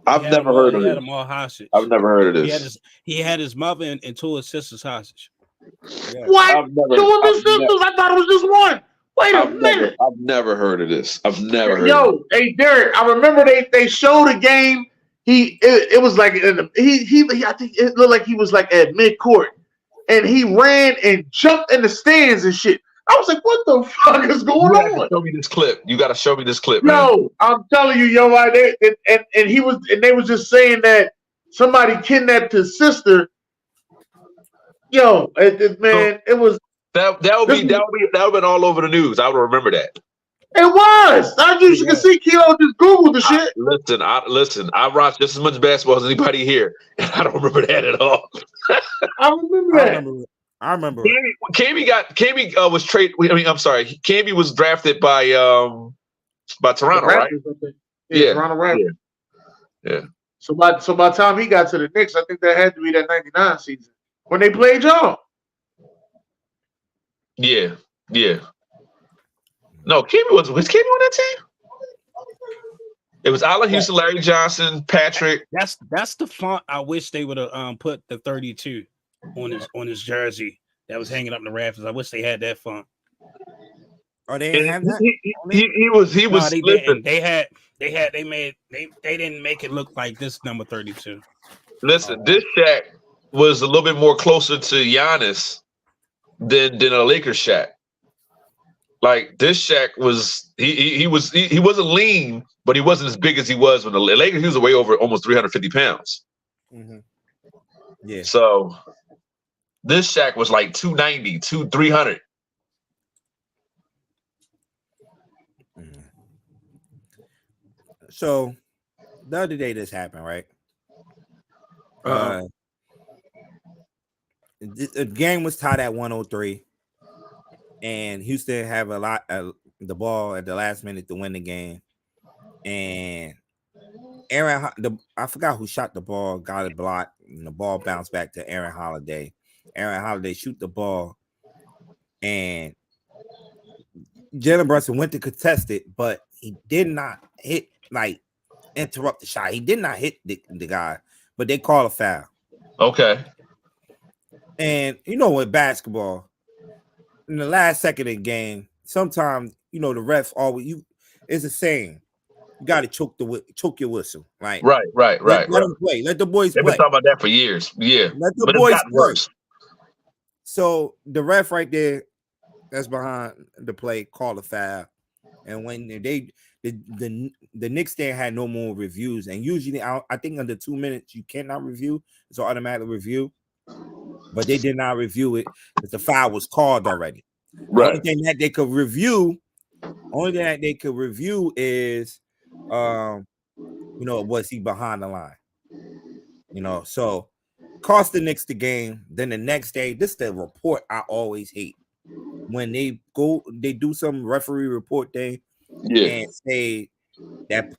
I've never heard of this. He had this. them all hostage. I've never heard of this. He had his mother and 2 of his sisters hostage. Yeah. What? 2 of his sisters? I thought it was just one. Wait a minute. I've never heard of this. I've never heard. Yo, hey Derek, I remember they showed a game. It was like I think it looked like he was like at midcourt, and he ran and jumped in the stands and shit. I was like, what the fuck is going on? Show me this clip. You got to show me this clip. No, I'm telling you, yo, and they was just saying that somebody kidnapped his sister. Yo, man, it was that would have been all over the news. I would remember that. It was. As you can see, Kilo just Googled the shit. Listen. I watched just as much basketball as anybody here, and I don't remember that at all. I remember that. I remember. Camby was traded. I mean, I'm sorry. Camby was drafted by Toronto, right? Yeah, Toronto Raptors. Yeah. So by the time he got to the Knicks, I think that had to be that 99 season when they played y'all. Yeah. No, Camby was Camby on that team? It was Allen Houston, Larry Johnson, Patrick. That's the font. I wish they would have put the 32 on his jersey that was hanging up in the rafters. I wish they had that font. Oh, they didn't have that. He was. No, they didn't. They didn't make it look like this number 32. Listen, this Shaq was a little bit more closer to Giannis than a Lakers Shaq. Like this Shaq was, he wasn't lean, but he wasn't as big as he was when the Lakers. He was way over almost 350 pounds. Mm-hmm. Yeah. So this Shaq was like 290, 300. Mm-hmm. So the other day this happened, right? The game was tied at 103. And Houston have the ball at the last minute to win the game, and I forgot who shot the ball, got it blocked, and the ball bounced back to Aaron Holiday. Aaron Holiday shoot the ball, and Jalen Brunson went to contest it, but he did not interrupt the shot. He did not hit the guy, but they call a foul. Okay. And with basketball, in the last second of the game, sometimes the refs always it's the same. You got to choke your whistle, right? Right. Let them play. Let the boys play. They've been talking about that for years. Yeah, let the boys play. So the ref right there, that's behind the play, called a foul, and when the Knicks there had no more reviews, and usually I think under 2 minutes you cannot review. It's an automatic review. But they did not review it because the foul was called already. Right. The only thing that they could review is, was he behind the line? So cost the Knicks the game. Then the next day, this is the report I always hate. When they do some referee report thing and say that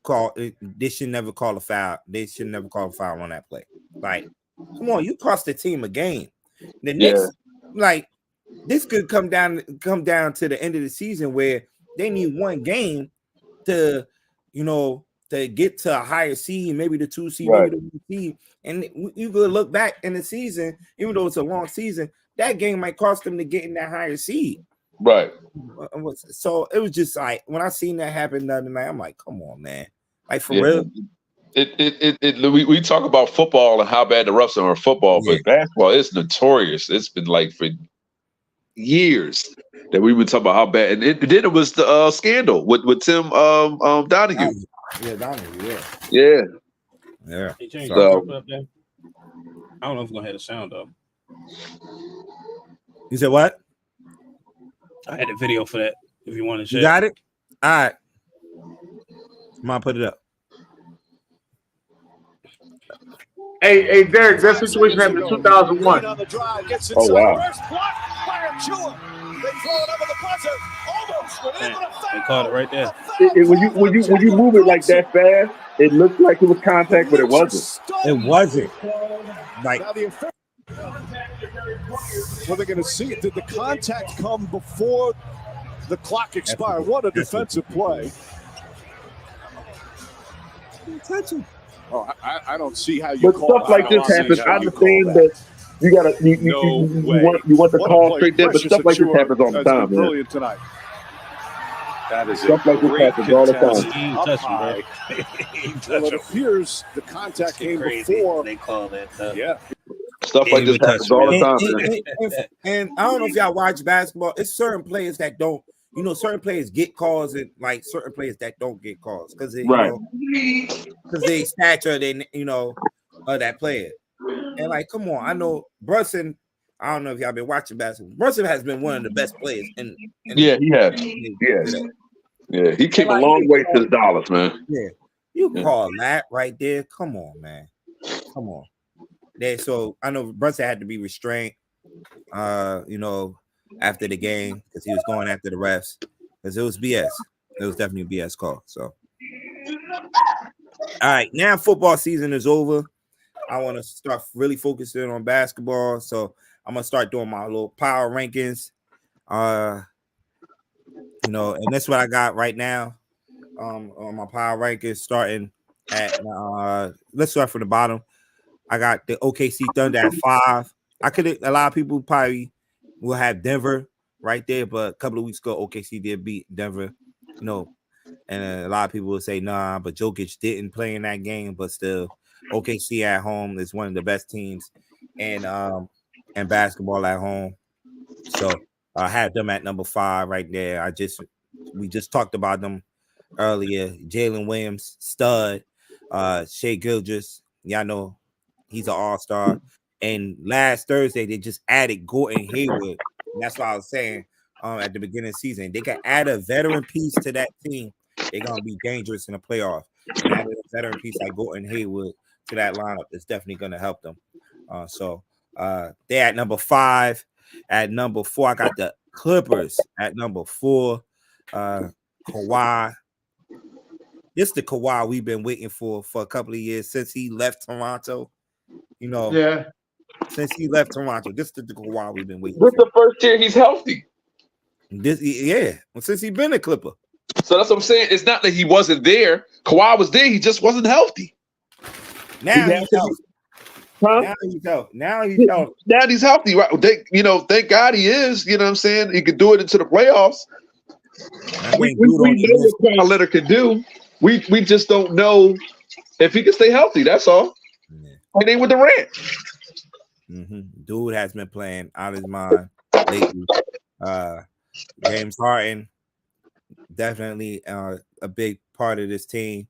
they should never call a foul. They should never call a foul on that play. Like, come on, you cost the team a game. The Knicks, this could come down to the end of the season where they need one game to get to a higher seed, maybe the 2 seed, maybe the 1 seed. And you could look back in the season, even though it's a long season, that game might cost them to get in that higher seed. Right. So it was just like when I seen that happen the other night, I'm like, come on, man. Like for real. We talk about football and how bad the refs are in football, but basketball is notorious. It's been like for years that we would talk about how bad. And then it was the scandal with Tim Donahue. Yeah, Donahue. Yeah. So, I don't know if we're gonna have the sound though. You said what? I had a video for that. If you want to share, you got it. All right, come on, put it up. Hey, Derek, that situation happened in 2001. Oh, wow. They called it right there. When you move it like that fast, it looks like it was contact, but it wasn't. It wasn't. Like, well, they're going to see it. Did the contact come before the clock expired? What a defensive play. Oh, I don't see how you. But stuff like this happens. I understand that you gotta you want the call straight there, but stuff like this happens all the time, man. Brilliant tonight. That is stuff like this happens all the time. Well, it appears the contact came before. They call that. Yeah. Stuff like this happens all the time. And I don't know if y'all watch basketball. It's certain players that don't. Certain players get calls and like certain players that don't get calls because they stature, they of that player. And like, come on, I know Brunson. I don't know if y'all been watching basketball. Brunson has been one of the best players in yeah, he has. Yeah, he came a long way to the Dollars, man. Yeah, you call that right there. Come on, man. Come on. So I know Brunson had to be restrained, after the game because he was going after the refs because it was BS. It was definitely a BS call. So, all right, now football season is over. I want to start really focusing on basketball. So I'm gonna start doing my little power rankings. And that's what I got right now. On my power rankings, starting at let's start from the bottom. I got the OKC Thunder at 5. A lot of people probably will have Denver right there, but a couple of weeks ago, OKC did beat Denver, and a lot of people will say, nah, but Jokic didn't play in that game, but still, OKC at home is one of the best teams and basketball at home. So I have them at number 5 right there. We just talked about them earlier. Jalen Williams, stud, Shea Gilgeous, y'all know he's an all-star. And last Thursday, they just added Gordon Hayward. And that's what I was saying at the beginning of the season. They can add a veteran piece to that team. They're going to be dangerous in the playoff. And adding a veteran piece like Gordon Hayward to that lineup is definitely going to help them. So they're at number 5. At number 4, I got the Clippers at number 4. Kawhi. This is the Kawhi we've been waiting for a couple of years since he left Toronto. Since he left Toronto, this is the Kawhi we've been waiting. This is the first year he's healthy. Since he's been a Clipper. So that's what I'm saying. It's not that he wasn't there. Kawhi was there. He just wasn't healthy. Now he's healthy. Huh? Now he's healthy. Now he's healthy, right? Thank God he is. You know what I'm saying? He could do it into the playoffs. We know what Kyle Leonard can do. We just don't know if he can stay healthy. That's all. Yeah. And ain't with Durant. Dude has been playing out of his mind lately. James Harden, definitely a big part of this team.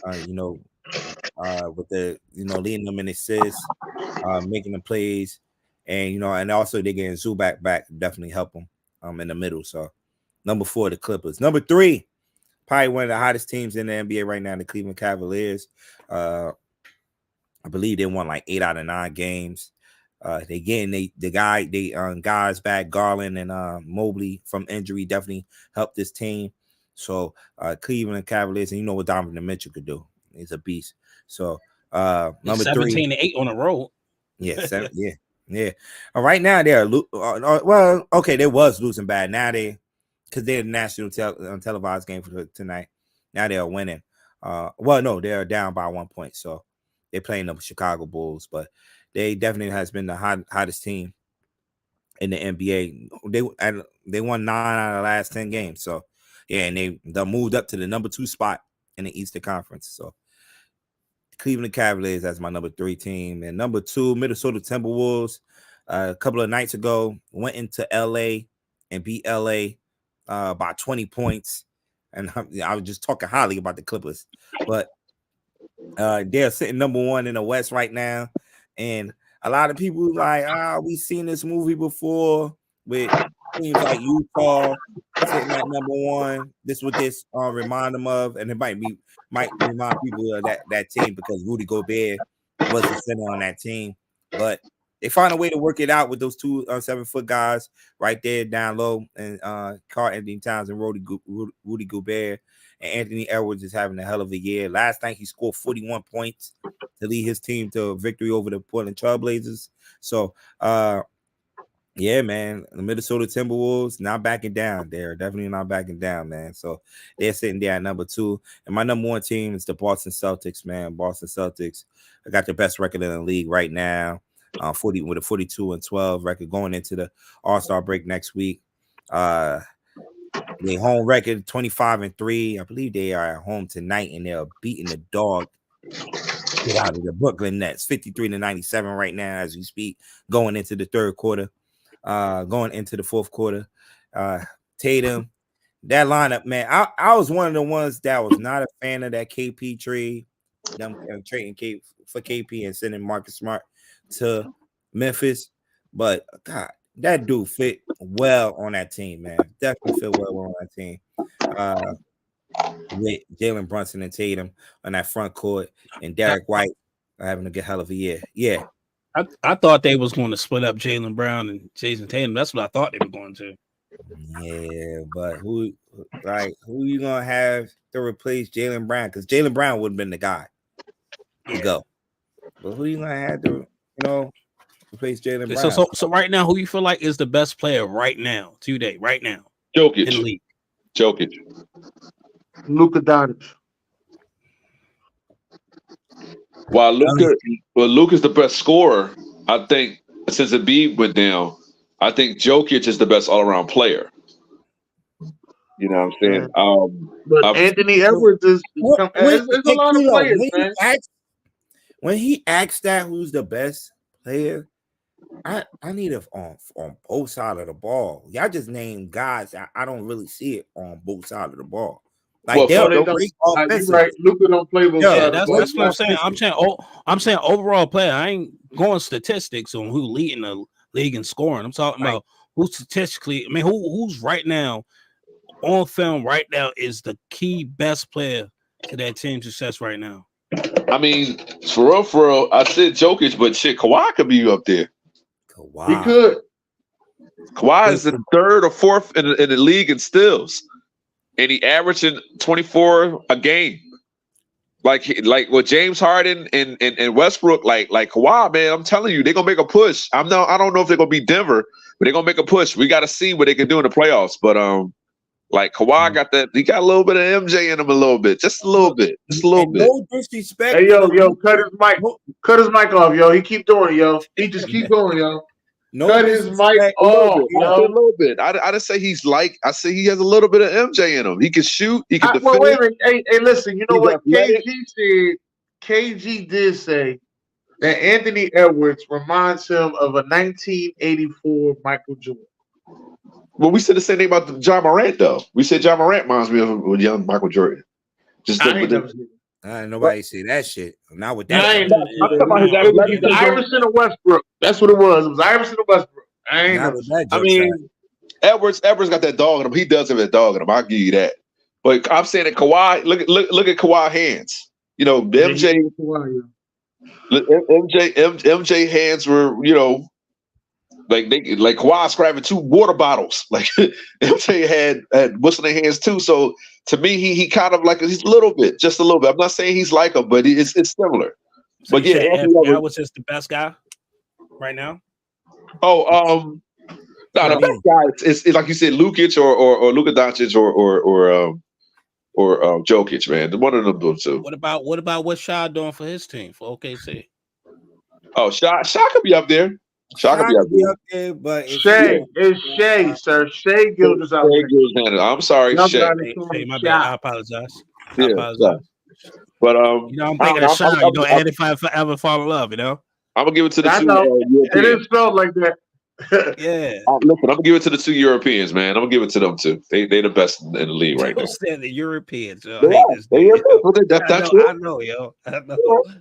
With the leading them in assists, making the plays, and also they're getting Zubac back definitely help them in the middle. So number 4, the Clippers. Number 3, probably one of the hottest teams in the NBA right now, the Cleveland Cavaliers. I believe they won like 8 out of 9 games. They getting guys back, Garland and Mobley from injury definitely helped this team. So Cleveland Cavaliers, and you know what Donovan Mitchell could do. He's a beast. So number 17-8 on the road. Yeah, yeah. Right now they're they was losing bad. Now because they're the national televised game for tonight. Now they're winning. They're down by 1 point. So they're playing the Chicago Bulls, but they definitely has been the hottest team in the NBA. They won 9 out of the last 10 games. So yeah, and they moved up to the number 2 spot in the Eastern Conference. So Cleveland Cavaliers, that's my number 3 team. And number 2, Minnesota Timberwolves. A couple of nights ago, went into LA and beat LA by 20 points. And I was just talking highly about the Clippers, but they're sitting number 1 in the West right now. And a lot of people like, we've seen this movie before with teams like Utah sitting at number 1. This is what this remind them of, and it might remind people of that team because Rudy Gobert was the center on that team. But they find a way to work it out with those 2 7-foot guys right there down low, and Karl-Anthony Towns and Rudy Gobert. And Anthony Edwards is having a hell of a year. Last night he scored 41 points to lead his team to a victory over the Portland Trailblazers. So yeah, man, the Minnesota Timberwolves not backing down. They're definitely not backing down, man. So they're sitting there at number 2. And my number 1 team is the Boston Celtics, man. Boston Celtics. I got the best record in the league right now. 40 with a 42-12 record going into the All-Star break next week. The home record 25-3. I believe they are at home tonight, and they're beating the dog out of the Brooklyn Nets 53-97 right now as we speak. Going into the third quarter, going into the fourth quarter. Tatum, that lineup, man. I was one of the ones that was not a fan of that KP trade. Them trading for KP and sending Marcus Smart to Memphis. But God, that dude fit well on that team, man. Definitely fit well on that team. With Jalen Brunson and Tatum on that front court, and Derek White having a good hell of a year. Yeah. I thought they was going to split up Jaylen Brown and Jason Tatum. That's what I thought they were going to. Yeah, but who you gonna have to replace Jaylen Brown? Because Jaylen Brown would have been the guy to go. But who you gonna have to, replace Jaylen Brown? So right now, who you feel like is the best player right now, today, right now? Jokic. In the league. Jokic. Luka Doncic. While Luka's the best scorer, I think since Embiid went down, I think Jokic is the best all-around player. You know what I'm saying? But Anthony Edwards is a lot of players, man. When he asked that who's the best player, I need it on both sides of the ball. Y'all just named guys I don't really see it on both sides of the ball. Like you're right. Luka don't play both sides. That's what I'm saying. I'm saying overall player. I ain't going statistics on who leading the league in scoring. I'm talking about who statistically. I mean, who's right now on film right now is the key best player to that team's success right now. I mean, for real, I said Jokic, but shit, Kawhi could be up there. He could. Kawhi is the third or fourth in the league in steals. And he averaging 24 a game. Like with James Harden and Westbrook, like Kawhi, man, I'm telling you, they're gonna make a push. I don't know if they're gonna be Denver, but they're gonna make a push. We gotta see what they can do in the playoffs. But like Kawhi got that, he got a little bit of MJ in him a little bit. Just a little bit. No disrespect. Hey yo, cut his mic off, yo. He keep doing it, yo. He just keep going, yo. Cut his mic off, yo. A little bit. I didn't say he's like. I say he has a little bit of MJ in him. He can shoot. He can defend. Well, wait a minute. Hey, listen. You know what? KG did say that Anthony Edwards reminds him of a 1984 Michael Jordan. Well, we said the same thing about John Morant, though. We said John Morant reminds me of a young Michael Jordan. Nobody say that shit. Not with that. It was Iverson or Westbrook. That's what it was. It was Iverson or Westbrook. I mean, Edwards got that dog in him. He does have that dog in him. I'll give you that. But I'm saying that Kawhi, look at Kawhi's hands. You know, MJ hands were, like Kawhi's grabbing 2 water bottles. Like MJ had what's in their hands too. So to me, he kind of like he's just a little bit. I'm not saying he's like him, but it's similar. So but yeah, Edwards is the best guy right now. Oh, no, the best guy is like you said, Lukic or Luka Doncic or Jokic, man. One of them two. What about what Shah doing for his team for OKC? Oh, Shah could be up there. Shah could be up there, but Shea, sir. Shea Gildas out there. I'm sorry, Shea. Hey, my bad. I apologize. But I'm thinking of Shah. And if I ever fall in love, I'm gonna give it to the two. It is spelled like that. Yeah. Listen, I'm gonna give it to the 2 Europeans, man. I'm gonna give it to them too. They the best in the league right now. The Europeans. Yo. I know, yo. I know.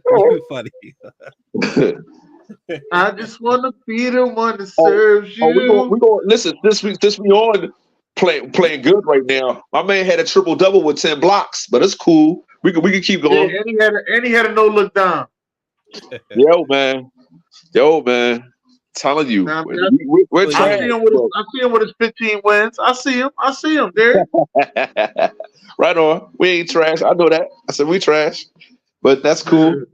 You're funny. I just want to be the one that serves you. We're going listen. This we on playing good right now. My man had a triple-double with 10 blocks, but it's cool. We can keep going. Yeah, and he had a no look down. Yo, man. Telling you, we're I see him with his 15 wins. I see him, Derek. Right on. We ain't trash. I know that. I said we trash, but that's cool.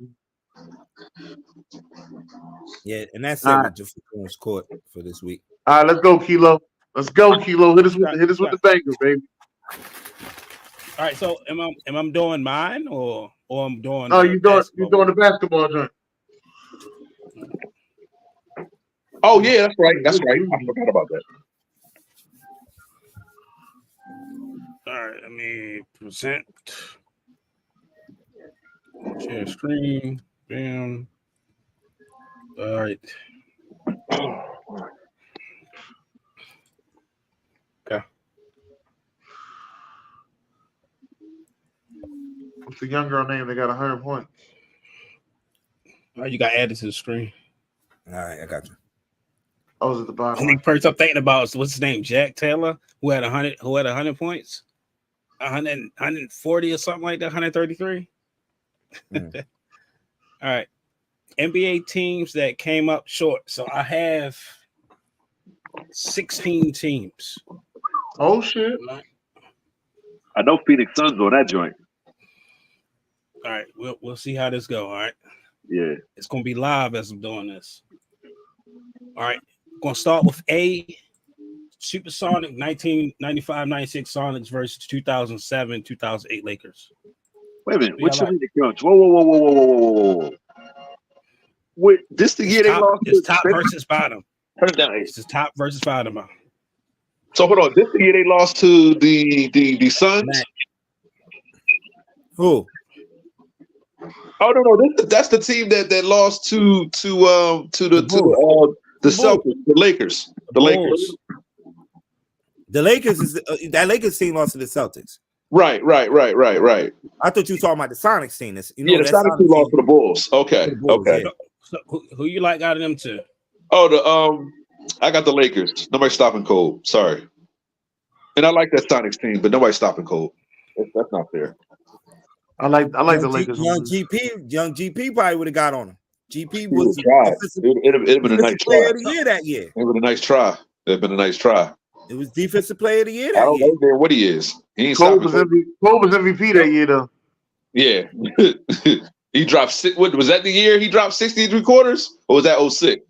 Yeah, and that's it with Jafun's court for this week. All right, let's go, Kilo. Hit us with the banger, baby. All right, so am I doing mine or I'm doing? Oh, you're doing the basketball joint. Oh yeah, that's right. I forgot about that. All right, let me present. Share screen. Bam. All right. Okay. What's the young girl name? They got 100 points. Oh, you got added to the screen. All right, I got you. I was at the bottom. The first I'm thinking about is what's his name, Jack Taylor, who had 100 points, 140 or something like that, 133. All right, NBA teams that came up short. So I have 16 teams. Oh shit! I know Phoenix Suns on that joint. All right, we'll see how this go. All right. Yeah. It's gonna be live as I'm doing this. All right. Gonna start with A. Supersonic 1995-96 Sonics versus 2007-2008 Lakers. Wait a minute. What's your coach? Whoa. Wait, this the year they lost? It's top versus bottom. Turn it down. It's top versus bottom. So hold on. This the year they lost to the Suns? Who? Oh no. That's the team that lost to the Celtics, the Lakers. The Lakers. The Lakers is that Lakers team lost to the Celtics. Right. I thought you were talking about the Sonics team. The Sonics team lost to the Bulls. Okay. Yeah. So who you like out of them two? Oh, I got the Lakers. Nobody's stopping Cole. Sorry. And I like that Sonics team, but nobody's stopping Cole. That's not fair. I like the Lakers. Young GP probably would have got on him. GP was it'd have been a nice player try. of the year that year. It would have been a nice try. It'd been a nice try. It was defensive player of the year I that don't year. know what he is. He ain't Cole was MVP that year though. Yeah. He dropped what was that the year he dropped 63 quarters? Or was that 06?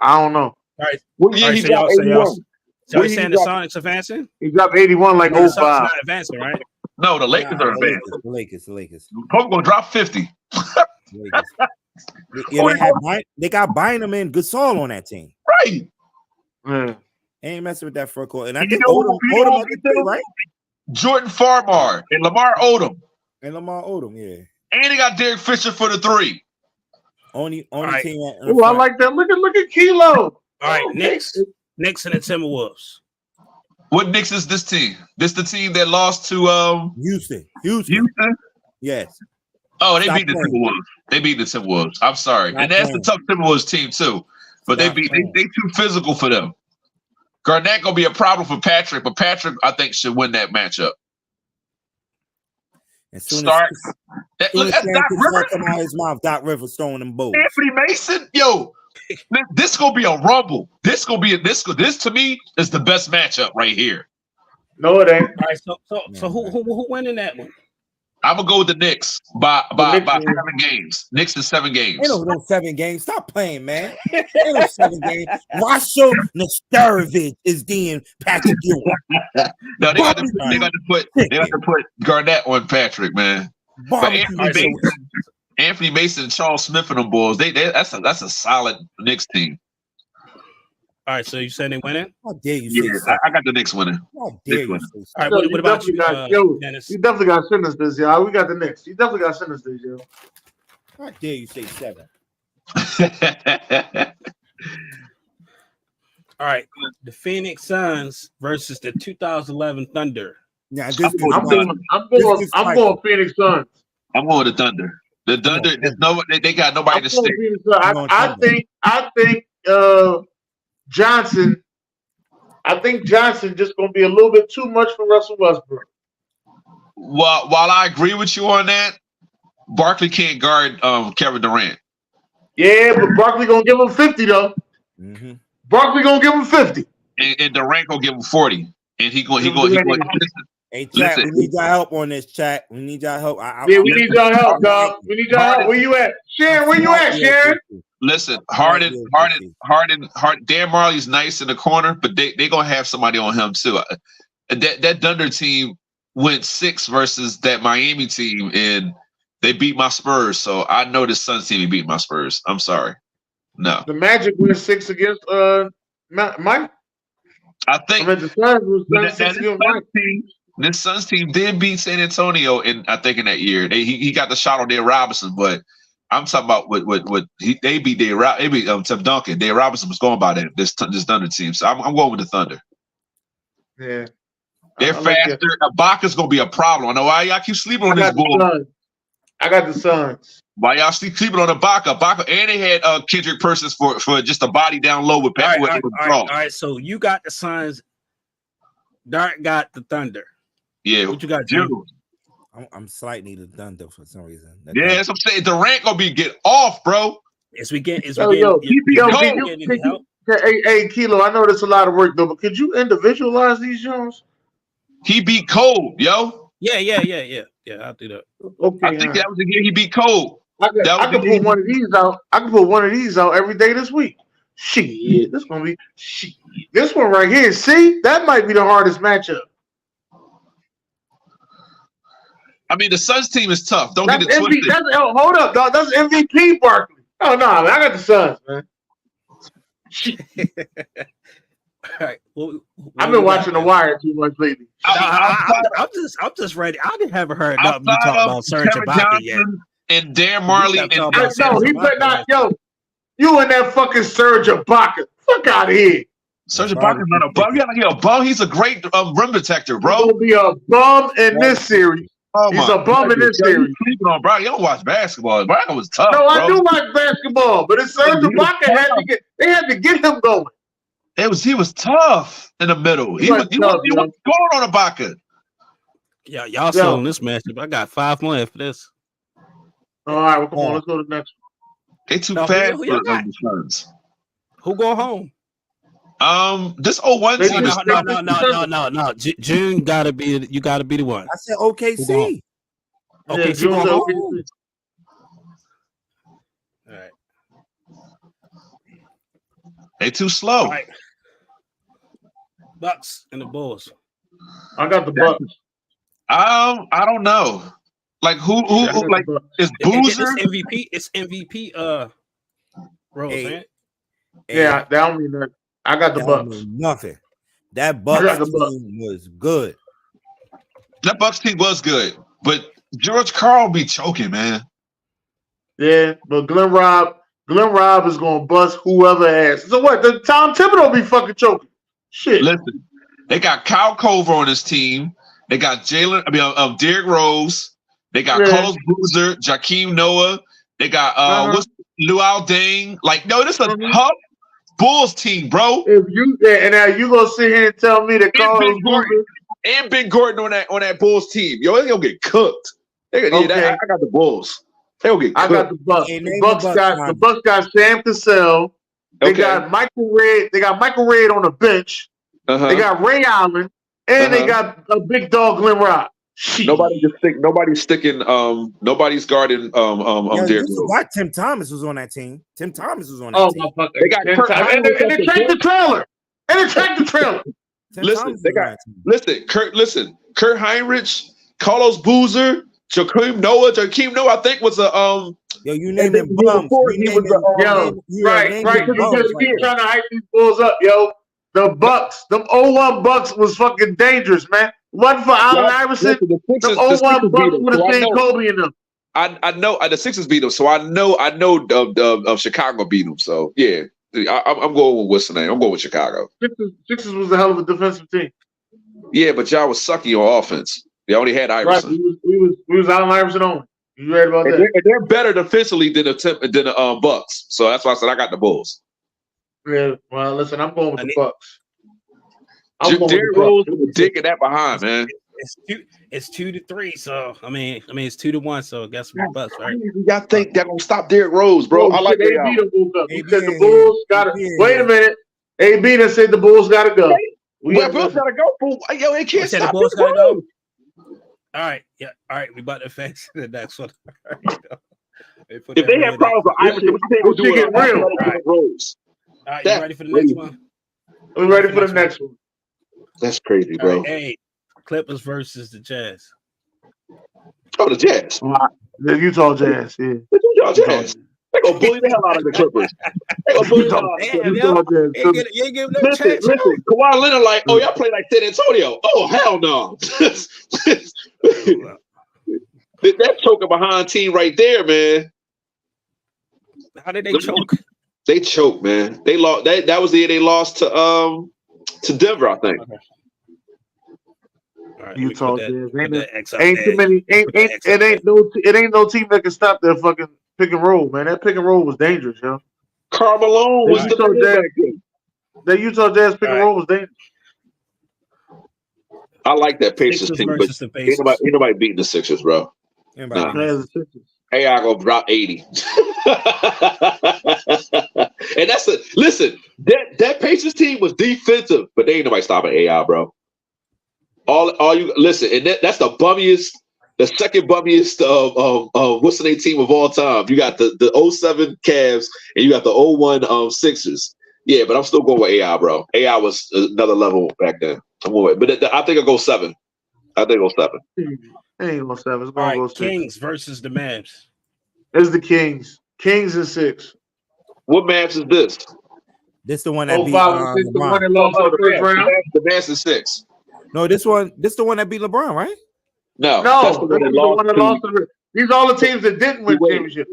I don't know. All right. What year he dropped 81? So you saying the Sonics advancing? He dropped 81 like 05. Not advancing, right? No, the Lakers are advancing. The Lakers. Pope gonna drop 50. They got Bynum and Gasol on that team. Right. Yeah. Ain't messing with that front court. And I think Odom at the three, right? Jordan Farmar and Lamar Odom. Yeah. And they got Derek Fisher for the three. Only right. team. Oh, I like that. Look at Kilo. All right, Knicks and the Timberwolves. What Knicks is this team? This the team that lost to Houston. Yes. Oh, they beat the Timberwolves. They beat the Timberwolves. I'm sorry. And that's the tough Timberwolves team too. But they too physical for them. Garnett gonna be a problem for Patrick, but Patrick, I think, should win that matchup. As soon Start. That's Doc Rivers come out his mouth. Doc Rivers throwing them balls. Anthony Mason, yo, this gonna be a rumble. This to me is the best matchup right here. No, it ain't. All right, so who winning that one? I'm gonna go with the Knicks by 7 games. Knicks in 7 games. Ain't no 7 games. Stop playing, man. Ain't no 7 games. Russell Nesterovic is being Patrick Ewing. No, they got to put Garnett on Patrick, man. But Anthony Mason, and Charles Smith and them boys, that's a solid Knicks team. All right, so you saying they winning? How dare you say I got the Knicks winning. How dare you say all right, what about you, Dennis? You definitely got sentence this, y'all. We got the Knicks. You definitely got sentence this, yo. How dare you say 7? All right, the Phoenix Suns versus the 2011 Thunder. Yeah, I'm going Phoenix Suns. I'm going to Thunder. The Thunder, they got nobody to stick. I think Johnson. I think Johnson just going to be a little bit too much for Russell Westbrook. While I agree with you on that, Barkley can't guard Kevin Durant. Yeah, but Barkley going to give him 50 though. Mm-hmm. Barkley going to give him 50, and Durant going to give him 40, and he going. Hey, chat, we need y'all help on this, chat. We need y'all help. We need y'all help, dog. We need y'all help. Where you at? Sharon, where you at, Sharon? Listen, Harden, Dan Marley's nice in the corner, but they gonna have somebody on him too. That Thunder team went 6 versus that Miami team, and they beat my Spurs. So I know the Suns team beat my Spurs. I'm sorry. No. The Magic went 6 against Mike. I think the Suns was 6 against Mike. This Suns team did beat San Antonio in that year. He got the shot on Dave Robinson, but I'm talking about what they beat Dave Robinson. They beat Tim Duncan. Dave Robinson was going by this Thunder team, so I'm going with the Thunder. Yeah, they're faster. Ibaka's gonna be a problem. I know why y'all keep sleeping on this bull. I got the Suns. Why y'all sleeping on Ibaka? And they had Kendrick Perkins for just a body down low with all right. So you got the Suns. Dart got the Thunder. Yeah. What you got, Jim? I'm slightly the Thunder for some reason. That's what I'm saying. Durant gonna get off, bro. Hey, Kilo, I know that's a lot of work though, but could you individualize these Jones? He beat Cole, yo. Yeah. I'll do that. Okay, I think that was the year he beat Cole. I can put one of these out. I can put one of these out every day this week. Shit, this gonna be shit. This one right here. See, that might be the hardest matchup. I mean, the Suns team is tough. Don't get it twisted. Hold up, dog. That's MVP Barkley. Oh no, man, I got the Suns, man. All right. I've been watching The Wire too much lately. I'm just ready. I haven't heard nothing you talk about Serge Ibaka yet. And Dan Marley. He better not. Yo, you and that fucking Serge Ibaka. Fuck out of here. Serge Ibaka's not a bum. He's a bum. He's a great rim protector, bro. He'll be a bum in this series. He's a bum in this series. Bro, you don't watch basketball. Ibaka was tough. No, I do watch basketball, but it's Serge Ibaka they had to get him going. He was tough in the middle. He was going on Ibaka. Yeah, y'all still in this matchup. I got 5 more for this. All right, well, come on, let's go to the next one. They too fast for the Suns. Who going home? This 01 team is no. June gotta be. You gotta be the one. I said OKC. Okay, June. All right. They too slow. Right. Bucks and the Bulls. I got the Bucks. I don't know. Like who like is Boozer? It's MVP. Rose, man. Yeah, that don't mean nothing. I got the Bucks. Nothing. That Bucks team was good. That Bucks team was good, but George Karl be choking, man. Yeah, but Glenn Robb is gonna bust whoever has. So what? The Tom Thibodeau be fucking choking. Shit. Listen, they got Kyle Culver on his team. They got Derrick Rose. They got Carlos Boozer, Jakeem Noah. They got Luau Deng. Like, no, this is a tough Bulls team, bro. If you and now you gonna sit here and tell me that Carlos Boozer and Ben Gordon on that Bulls team, yo, they gonna get cooked. I got the Bulls. They gonna get cooked. I got the Bucks. The Bucks got Sam Cassell. They got Michael Redd. They got Michael Redd on the bench. They got Ray Allen, and they got a big dog Glenn Robb. Nobody's guarding Derrick Rose. Why Tim Thomas was on that team? Tim Thomas was on that team. They got and they tracked the trailer. Listen, Kurt Heinrich, Carlos Boozer, Jakeem Noah, I think was a you name them bums. Right. Because we keep trying to hype these Bulls up, yo. The Bucks, them 01 Bucks was fucking dangerous, man. Wasn't for Allen Iverson, the 01 Bucks would have seen Kobe in them. I know the Sixers beat them, so I know Chicago beat them. So yeah, I'm going with what's the name? I'm going with Chicago. Sixers was a hell of a defensive team. Yeah, but y'all was sucky on offense. They only had Iverson. Right, we was Allen Iverson only. You read about that? They're better defensively than the Bucks. So that's why I said I got the Bulls. Yeah, well, listen, I'm going with the Bucks. Derrick Rose was digging that behind, man. It's 2-3, so I mean it's 2-1, so I guess we're Bucks, right? Y'all think they're gonna stop Derrick Rose, bro? I like they beat them because the Bulls gotta wait a minute. AB done said the Bulls gotta go. Bulls gotta go, fool. Yo, they can't stop the Bulls gotta go. All right, yeah, all right. We about to fix the next one. If they have problems with Iverson, we should get real. Rose. All right, you ready for the next one? We're ready for the next one. That's crazy, bro. Right, hey, Clippers versus the Jazz. Oh, the Jazz. The Utah Jazz, yeah. The Utah Jazz. They gonna bully the hell out of the Clippers. They gonna bully the hell out of the Jazz. You ain't giving no chance. Listen, Kawhi Leonard like, oh, y'all play like San Antonio. Oh, hell no. That choking behind team right there, man. How did they choke? They choked, man. They lost. That was the year they lost to Denver, I think. Okay. All right, Utah Jazz. Ain't too many. It ain't no team that can stop that fucking pick and roll, man. That pick and roll was dangerous, yo. Carmelo was the man back then. The Utah Jazz pick and roll was dangerous. I like that Pacers team, but ain't nobody beating the Sixers, bro. Nah. AI gonna drop 80. And listen, that Pacers team was defensive, but they ain't nobody stopping AI, bro. All you listen, and that's the second bummiest of what's the name team of all time. You got the 07 Cavs and you got the 01 Sixers. Yeah, but I'm still going with AI, bro. AI was another level back then. I'm going with, but I think I'll go 7. I think I'll go 7. It ain't go 7. It's All gonna right, go 6. Kings versus the Mavs. It's the Kings. Kings and 6. What Mavs is this? This the one that beat the one that lost the first round. The Mavs is 6. No, this the one that beat LeBron, right? No, that's the one that lost. These are all the teams that didn't win the championship.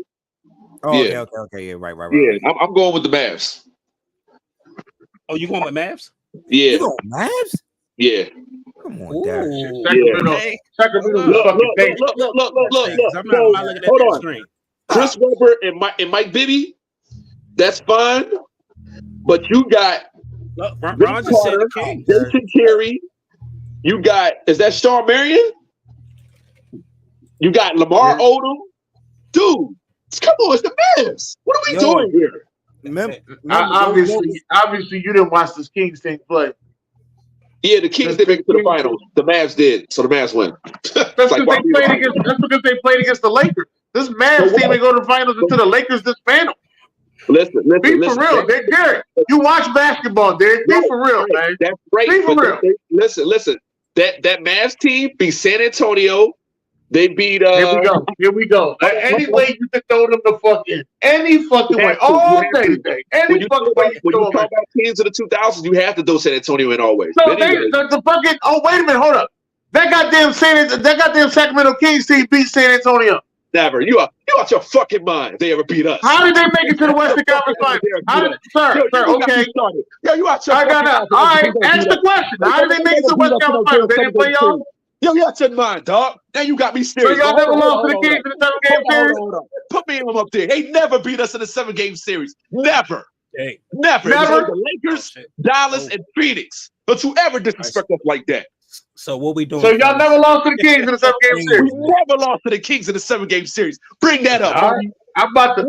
Oh, yeah. Okay, yeah, right. Yeah, I'm going with the Mavs. Oh, you going with Mavs? Yeah. You going Mavs? Yeah. Come on, Darren. Look. I'm not looking at that screen. Chris Webber and Mike Bibby, that's fine. But you got Ron just said the Kings. Jason Terry. You got, is that Shawn Marion? You got Lamar Odom. Dude, come on, it's the Mavs. What are we doing here? Obviously, you didn't watch this Kings team play. Yeah, the Kings didn't make it to the finals. The Mavs did, so the Mavs win. That's because they played against the Lakers. This Mavs team ain't go to the finals until the Lakers dismantled. Listen. Be for real, Derek. You watch basketball, Derek. Be for real, man. That's great. Be for real. Listen. That Mavs team beat San Antonio. They beat. Here we go. Any way you can throw them the fucking any fucking way, all day today. Any fucking way you when throw you them. talk about teams of the 2000s, you have to throw San Antonio in always. So the fucking. Oh wait a minute, hold up. That goddamn Sacramento Kings team beat San Antonio. Never. You out your fucking mind. If they ever beat us. How did they make it to the Western Conference Finals? Sir, okay. Yo, you out your fucking mind. All right, ask the question. How did they make it to the Western Conference Finals? They didn't play y'all? Yo, you out your mind, dog. Now you got me serious. So y'all never lost to the Kings in the 7-game series? Put me in them up there. They never beat us in the 7-game series. Never. Hey. Never. The Lakers, Dallas, and Phoenix. Don't you ever disrespect us like that. So what we doing? So y'all never lost to the Kings in the 7-game series? We never lost to the Kings in the 7-game series. Bring that up. All right. I'm about to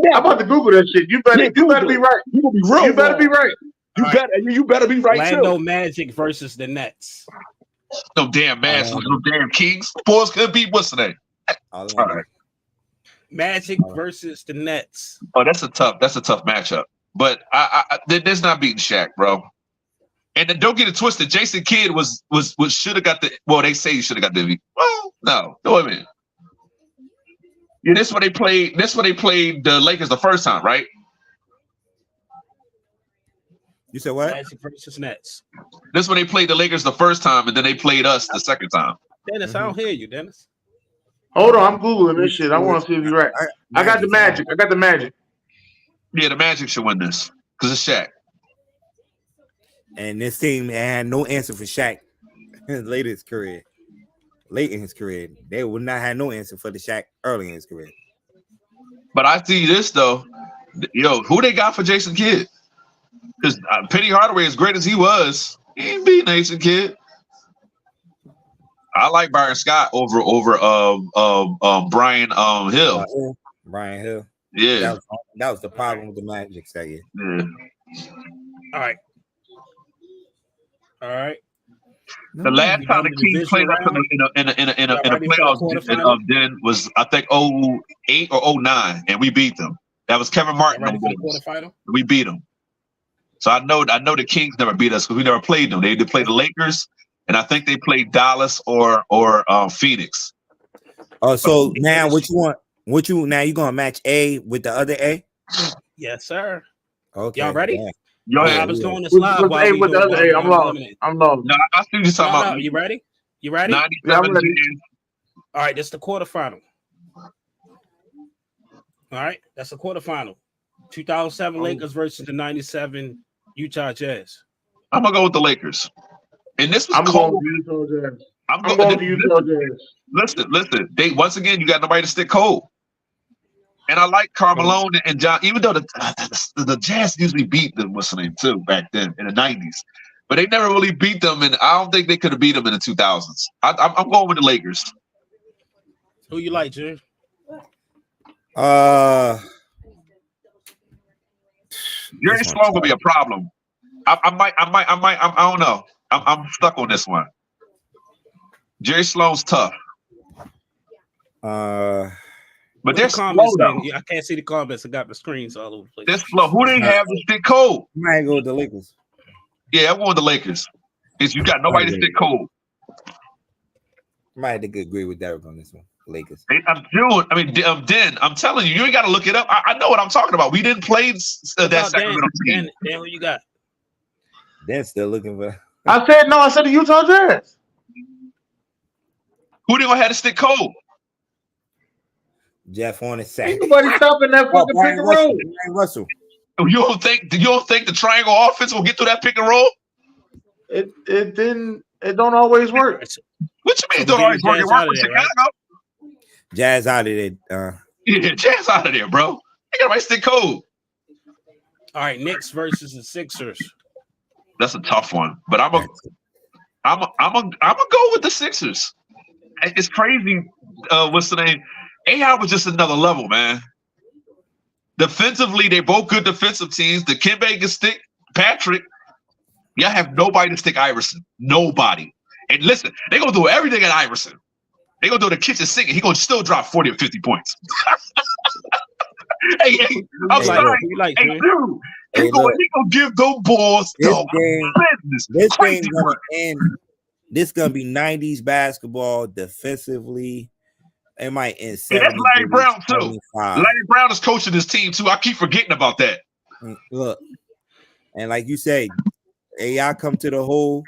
Google that shit. You better be right. You will be real. You better be right. You better be right Orlando too. Magic versus the Nets. No damn Mavs, no damn Kings. Boys could beat what's the name? All right. Magic versus the Nets. Oh, that's a tough matchup. But there's not beating Shaq, bro. And then don't get it twisted. Jason Kidd was should have got the. Well, they say he should have got the MVP. Well, no, wait a minute. Yeah, this is when they played. This is when they played the Lakers the first time, right? You said what? Magic versus Nets. This is when they played the Lakers the first time, and then they played us the second time. Dennis, I don't hear you, Dennis. Hold on, I'm Googling this shit. I want to see if you're right. I got the Magic. Yeah, the Magic should win this because it's Shaq. And this team had no answer for Shaq late in his career. They would not have no answer for the Shaq early in his career. But I see this though. Yo, who they got for Jason Kidd? Because Penny Hardaway, as great as he was, he ain't beat Jason Kidd. I like Byron Scott over Brian Hill. Brian Hill. Yeah. That was the problem with the Magic that year. Yeah. All right. The last time the Kings played us in a playoffs then was I think 08 or 09, and we beat them. That was Kevin Martin. We beat them. So I know the Kings never beat us because we never played them. They played the Lakers, and I think they played Dallas or Phoenix. Oh, so now what you want? Now you gonna match A with the other A? Yes, sir. Okay. Y'all ready? Yeah. I was doing this live. With the other A, I'm lost. No, I see you talking about. You ready? 97 I'm ready. All right, this is the quarterfinal. All right, that's the quarterfinal. 2007 Lakers versus the 97 Utah Jazz. I'm gonna go with the Lakers. And this was I'm cold. I'm going to Utah Jazz. Listen. They once again, you got nobody to stick cold. And I like Carmelo and John, even though the Jazz usually beat them, what's the name, too, back then in the 90s. But they never really beat them, and I don't think they could have beat them in the 2000s. I'm going with the Lakers. Who you like, Jim? Jerry Sloan will be a problem. I don't know. I'm stuck on this one. Jerry Sloan's tough. But there's comments. I can't see the comments. I got the screens all over the place. This flow. Who they have to stick cold? I might go with the Lakers. Yeah, I'm going with the Lakers. Because you got nobody to stick cold. I might agree with Derek on this one. Lakers. I'm telling you, you ain't got to look it up. I know what I'm talking about. We didn't play that Sacramento team. Dan, who you got? Dan's still looking for. I said the Utah Jazz. Who they gonna have to stick cold? Jeff Horner sack. Ain't nobody stopping that fucking pick and roll. Russell. You don't think the triangle offense will get through that pick and roll? It don't always work. What you mean don't always work? It worked with Chicago. Right? Jazz out of there. Yeah, Jazz out of there, bro. They got to stick cold. All right, Knicks versus the Sixers. That's a tough one, but I'm gonna go with the Sixers. It's crazy. What's the name? AI was just another level, man. Defensively, they both good defensive teams. The Kimbe can stick Patrick. Y'all have nobody to stick Iverson. Nobody. And listen, they're going to do everything at Iverson. They're going to do the kitchen sink. He's going to still drop 40 or 50 points. Hey, I'm sorry. Hey, dude. He's going to give those balls business. This game's going to end. This is going to be 90s basketball defensively. It might end 70. That's Larry Brown, too. 25. Larry Brown is coaching this team, too. I keep forgetting about that. Look, and like you say, AI come to the hole.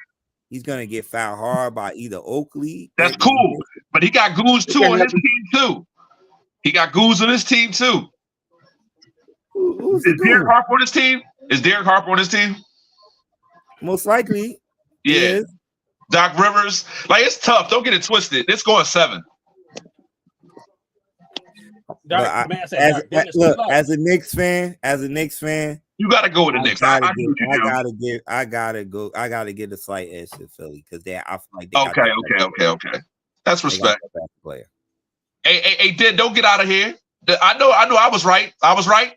He's gonna get fouled hard by either Oakley. That's cool, but he got goons too on his team too. He got goons on his team too. Is Derek Harper on his team? Is Derek Harper on his team? Most likely. Yeah. Doc Rivers. Like, it's tough. Don't get it twisted. It's going 7. As a Knicks fan, you gotta go with the Knicks. I gotta get a slight edge to Philly because I feel like they okay. That's respect. Player. Hey, Dan, don't get out of here. I know I was right. I was right.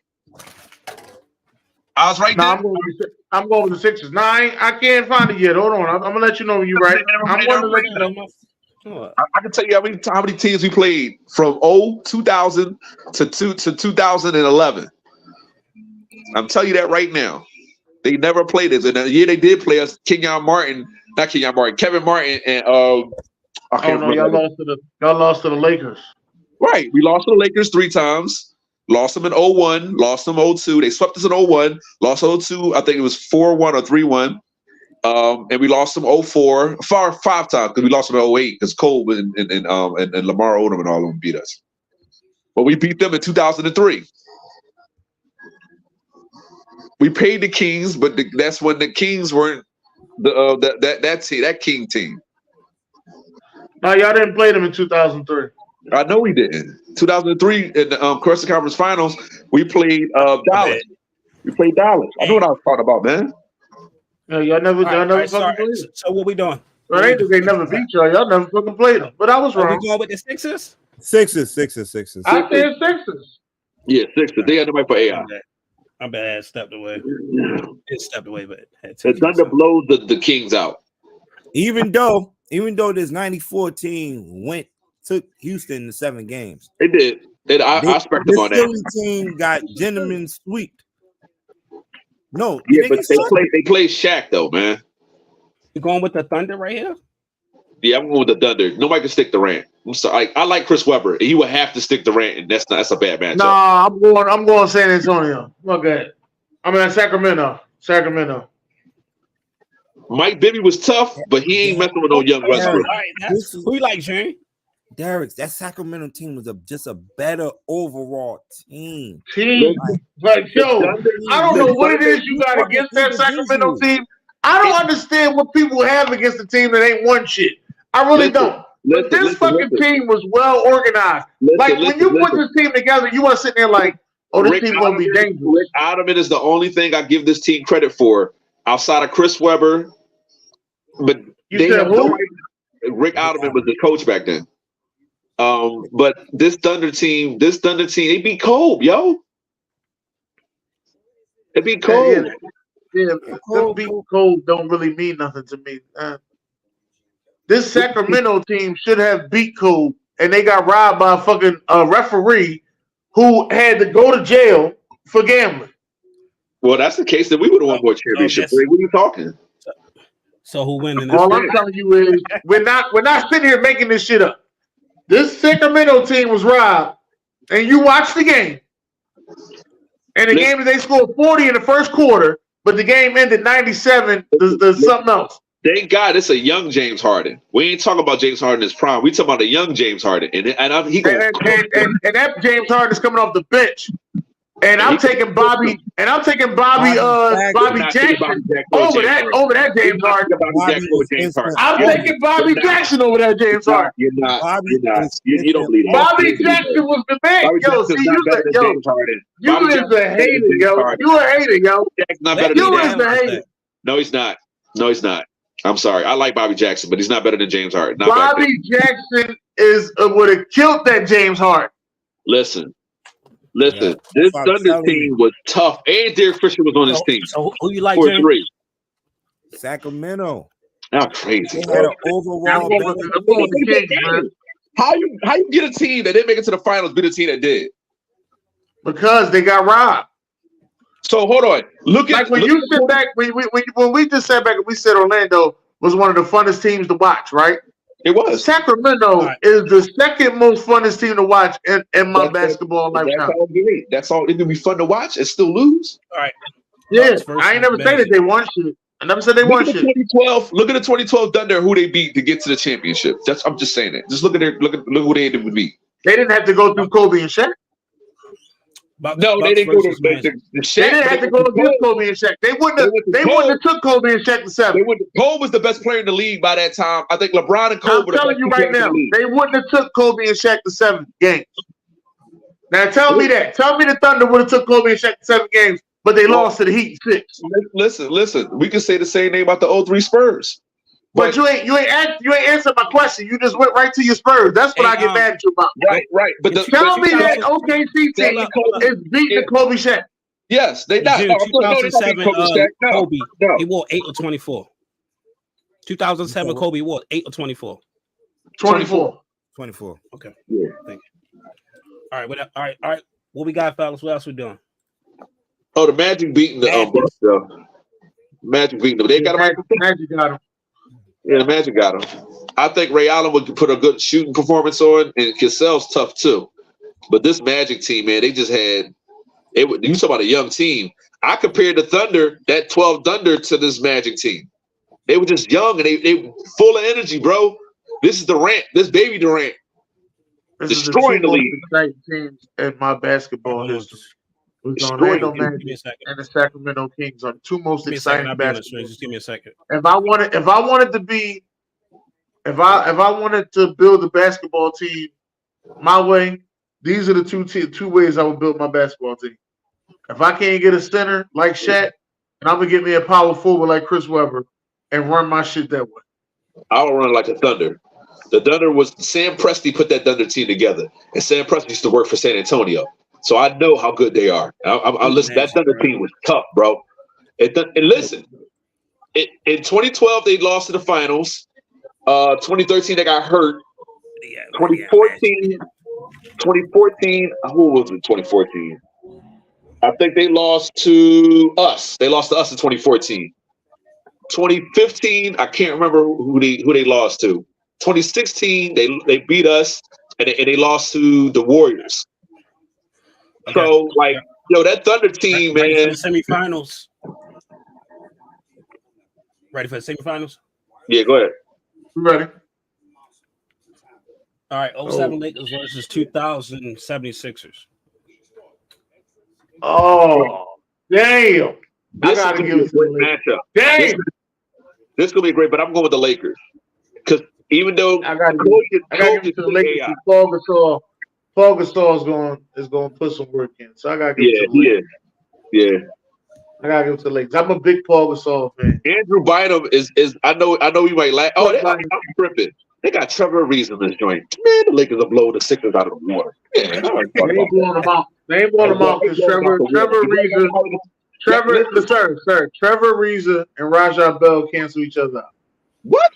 I'm going with the Sixers. No, I can't find it yet. Hold on. I'm gonna let you know when you're right. I'm going to let you know. I can tell you how many teams we played from 2000 to 2011. I'm telling you that right now. They never played us. And the year they did play us, Kevin Martin, and y'all lost to the Lakers. Right. We lost to the Lakers 3 times. Lost them in 01, lost them 02. They swept us in 01, lost 02. I think it was 4-1 or 3-1. And we lost them 04, 5 times because we lost them in 08 because Cole and Lamar Odom and all of them beat us. But we beat them in 2003. We paid the Kings, but that's when the Kings weren't that King team. No, y'all didn't play them in 2003. I know we didn't. 2003 in the Western Conference Finals, we played Dallas. We played Dallas. I know what I was talking about, man. Yeah, y'all never fucking played them. So what we doing? Right? They never beat y'all. Y'all never fucking played them. But I was wrong. Are we going with the Sixers? Sixers. I said Sixers. Yeah, Sixers. They had nobody for AI. I'm bad. Stepped away. It stepped away, but the Thunder blows the Kings out. Even though this 94 team took Houston to 7 games. They did. I expect them on that. Philly team got gentlemen sweep. No, yeah, but they played Shaq though, man. You going with the Thunder right here? Yeah, I'm going with the Thunder. Nobody can stick Durant. I'm sorry. I like Chris Webber. He would have to stick Durant, and that's a bad matchup. Nah, I'm going San Antonio. Okay. I mean Sacramento. Mike Bibby was tough, but he ain't messing with no young Westbrook. All right, who you like, Jerry? Derek, that Sacramento team was just a better overall team. Like, yo, I don't know what it is you got against that Sacramento team. I don't understand what people have against the team that ain't won shit. I really don't. But this fucking team was well organized. Like when you put this team together, you weren't sitting there like, oh, this team gonna be dangerous. Rick Ottoman is the only thing I give this team credit for outside of Chris Webber. But they have no. Rick Ottoman was the coach back then. But this Thunder team, they beat Kobe, yo. They beat Kobe. Yeah, beat Kobe don't really mean nothing to me. This Sacramento team should have beat Kobe, and they got robbed by a fucking referee who had to go to jail for gambling. Well, that's the case. That we would have won more championship. What are you talking? So who win in this? All I'm telling you is we're not sitting here making this shit up. This Sacramento team was robbed, and you watched the game. And the game they scored 40 in the first quarter, but the game ended 97. There's something else. Thank God it's a young James Harden. We ain't talking about James Harden in his prime. We talking about a young James Harden, and that James Harden is coming off the bench. And I'm taking Bobby Jackson over that James Harden. I'm taking Bobby Jackson over that James Harden. You're not. You don't believe that. Bobby Jackson was the man. Yo, see, you is a hater, yo. You a hater, yo. You is the hater. No, he's not. No, he's not. I'm sorry. I like Bobby Jackson, but he's not better than James Harden. Bobby Jackson would have killed that James Harden. Listen, this Thunder team was tough, and Derek Fisher was on this team. So who you like, James? Sacramento. Not crazy. They had an overall. How you get a team that didn't make it to the finals beat a team that did? Because they got robbed. So hold on. Look at when you sit back. When we just sat back and we said Orlando was one of the funnest teams to watch, right? It was. Sacramento is the second most funnest team to watch in my basketball lifetime. That's all. It can be fun to watch and still lose. All right. Yeah, I ain't never said that they won shit. I never said they won shit. 2012. Look at the 2012 Thunder, who they beat to get to the championship. I'm just saying that. Just look at who they had to beat. They didn't have to go through Kobe and Shaq. No, they didn't go to the Shaq. They didn't have to go against Kobe and Shaq. They wouldn't have took Kobe and Shaq to 7. Kobe was the best player in the league by that time. I think LeBron and Kobe. I'm telling you right now, they wouldn't have took Kobe and Shaq to 7 games. Now tell me that. Tell me the Thunder would have took Kobe and Shaq to 7 games, but they lost to the Heat 6. Listen. We can say the same thing about the 03 Spurs. But you ain't answered my question. You just went right to your Spurs. That's what I get mad at you about. Right. But tell me that OKC team is beating the Kobe Shaq. Yes, they not. 2007 Kobe. He wore 8 or 24. 2007 Kobe wore 8 or 24. 24. Okay. Yeah. Thank you. All right. What we got, fellas? What else we doing? Oh, the Magic beating the Bucks. Magic beating them. They got him. Magic got him. Yeah, the Magic got him. I think Ray Allen would put a good shooting performance on, and Cassell's tough too. But this Magic team, man, they just had. You talk about a young team. I compared the Thunder, that 12 Thunder, to this Magic team. They were just young and they full of energy, bro. This is Durant, this baby Durant, destroying the league. Exciting teams in my basketball history. Orlando Magic and the Sacramento Kings are the two most exciting basketball. Just give me a second. If I wanted to build a basketball team my way, these are the two ways I would build my basketball team. If I can't get a center like Shaq, and I'm gonna get me a power forward like Chris Webber and run my shit that way. I'll run like a Thunder. The Thunder was Sam Presti put that Thunder team together, and Sam Presti used to work for San Antonio. So I know how good they are. I listen. That Thunder team was tough, bro. And listen, in 2012 they lost to the finals. 2013 they got hurt. 2014. Who was it? 2014. I think they lost to us. They lost to us in 2014. 2015, I can't remember who they lost to. 2016, they beat us and they lost to the Warriors. Okay. So, that Thunder team, man. Ready for the semifinals? Ready for the semifinals? Yeah, go ahead. Ready. All right, 07 Lakers versus 2000 76ers. Oh, damn. This is going to be a great matchup. Damn. This is going to be great, but I'm going with the Lakers. Because Even though I got to give it to the Lakers. Paul Gasol is going to put some work in. So I got to give it to the Lakers. Yeah. I got to give it to the Lakers. I'm a big Paul Gasol fan. Andrew Bynum is I know you might laugh. Oh, I'm tripping. They got Trevor Ariza in this joint. Man, the Lakers are blowing the Sixers out of the water. Yeah, they ain't blowing them out. They ain't blowing them out because Trevor Ariza and Rajah Bell cancel each other out. What?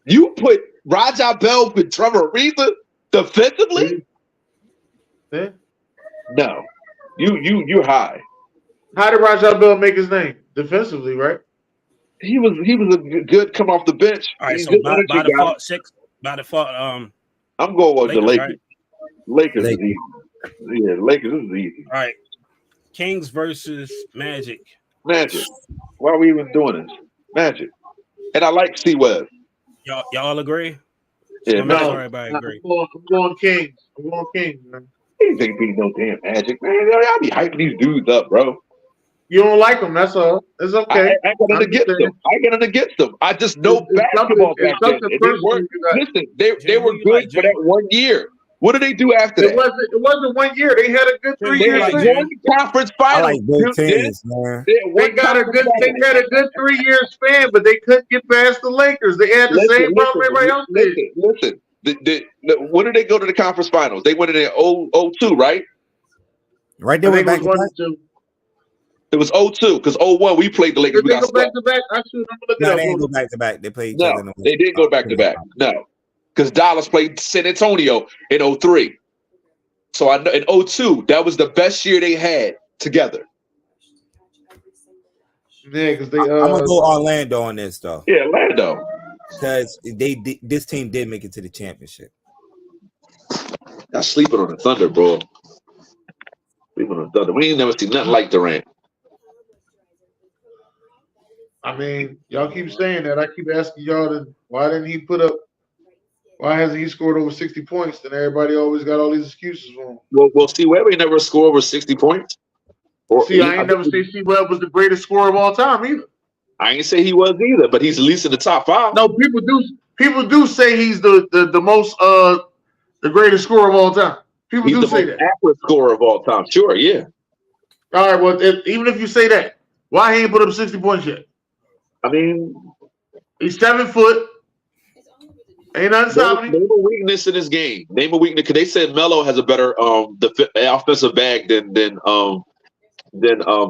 You put Rajah Bell with Trevor Ariza defensively? Yeah. No. You're high. How did Rajah Bell make his name? Defensively, right? He was a good come off the bench. All right, so by default, I'm going with the Lakers. Right? Lakers is easy. Yeah, Lakers is easy. All right. Kings versus Magic. Magic. Why are we even doing this? Magic. And I like C-Web. Y'all agree? Yeah, no. Everybody agree. I'm going Kings. Man. These ain't beating no damn Magic, man. Y'all be hyping these dudes up, bro. You don't like them, that's all. It's okay. I got nothing against them. I just know basketball back then. They were good for that 1 year. What did they do after that? It wasn't 1 year. They had a good 3 years. They won conference finals. I like big teams, man. They had a good 3 year span, but they couldn't get past the Lakers. They had the same problem everybody else did. Listen. When did they go to the conference finals? They went in 02, right? Right there, back to back. It was 02 because 01 we played the Lakers. Did they go back to back? No, they didn't go back to back. They played each other. They didn't go back to back. No, because Dallas played San Antonio in 03. So I know in 02 that was the best year they had together. Yeah, because I'm gonna go Orlando on this though. Yeah, Orlando. Because this team did make it to the championship. I'm sleeping on the Thunder, bro. Sleeping on the Thunder. We ain't never seen nothing like Durant. I mean, y'all keep saying that. I keep asking y'all why hasn't he scored over 60 points? Then everybody always got all these excuses for him. Well, Steve Webb ain't never scored over 60 points. I ain't never say Steve Webb was the greatest scorer of all time either. I ain't say he was either, but he's at least in the top 5. No, people do say he's the most the greatest scorer of all time. People do say that. Accurate scorer of all time. Sure, yeah. All right, well, even if you say that, why he ain't put up 60 points yet? I mean, he's 7 foot. Ain't nothing stopping him. Name a weakness in his game. Name a weakness because they said Melo has a better offensive bag than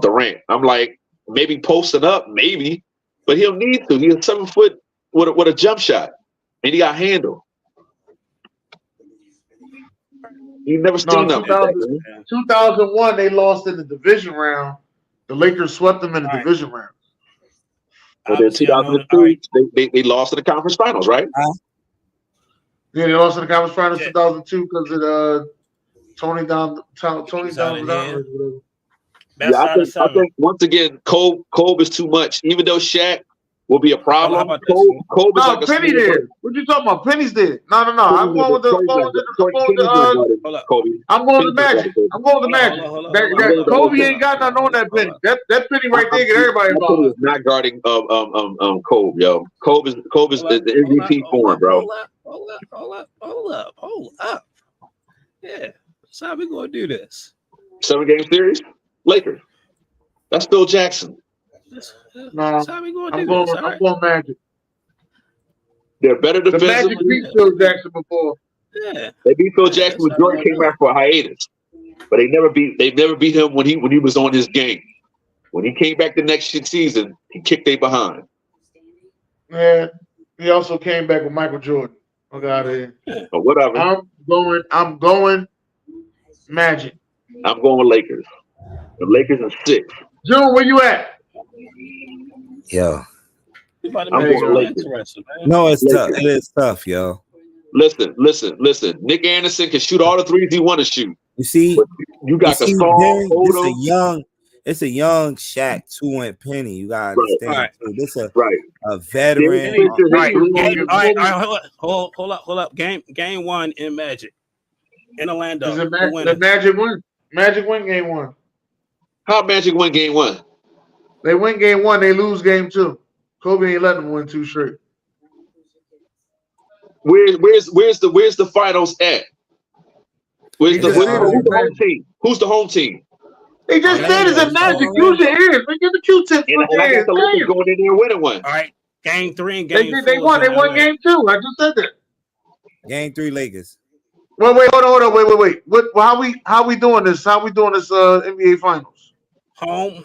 Durant. I'm like, maybe posting up, maybe, but he'll need to. He's 7 foot with a jump shot, and he got handle. You never seen that. 2001, they lost in the division round. The Lakers swept them in the division round. But then 2002, they lost in the conference finals, right? Yeah, they lost in the conference finals 2002 because of Tony Down. I think once again, Kobe is too much. Even though Shaq will be a problem, Kobe is like a Penny there. What you talking about? Penny's there. No. I'm going with Kobe. I'm going with Magic. Kobe ain't got nothing on that Penny. That Penny right there get everybody involved. Not guarding Kobe, yo. Kobe's the MVP form, bro. Hold up. Yeah. So how we gonna do this? 7-game series? Lakers. That's Phil Jackson. No, I'm going Magic. They're better defensively. The Magic beat Phil Jackson before. Yeah, they beat Phil Jackson when Jordan came back for a hiatus, but they never beat him when he was on his game. When he came back the next season, he kicked they behind. Yeah, he also came back with Michael Jordan. I got it. But whatever. I'm going Magic. I'm going with Lakers. The Lakers are 6. June, where you at? Yo. I'm going Lakers. No, it's tough. It is tough, yo. Listen. Nick Anderson can shoot all the threes he want to shoot. You see, but you got the song. It's a young Shaq, 2 and Penny. You gotta understand. Right. This is a veteran. All right. Hold up. Game 1 in Magic in Orlando. The Magic win. Magic win game 1. How Magic win game 1? They win game 1. They lose game 2. Kobe ain't letting them win 2 straight. Where's the finals at? Who's the home team? Who's the home team? They just said it's a Magic. Use your ears. They get the Q-tips. And I got the Lakers going in there winning one. All right, game 3 and game 4. They won. They won game 2. I just said that. Game 3 Lakers. Wait, hold on. Wait. How we doing this? How we doing this NBA Finals? Home,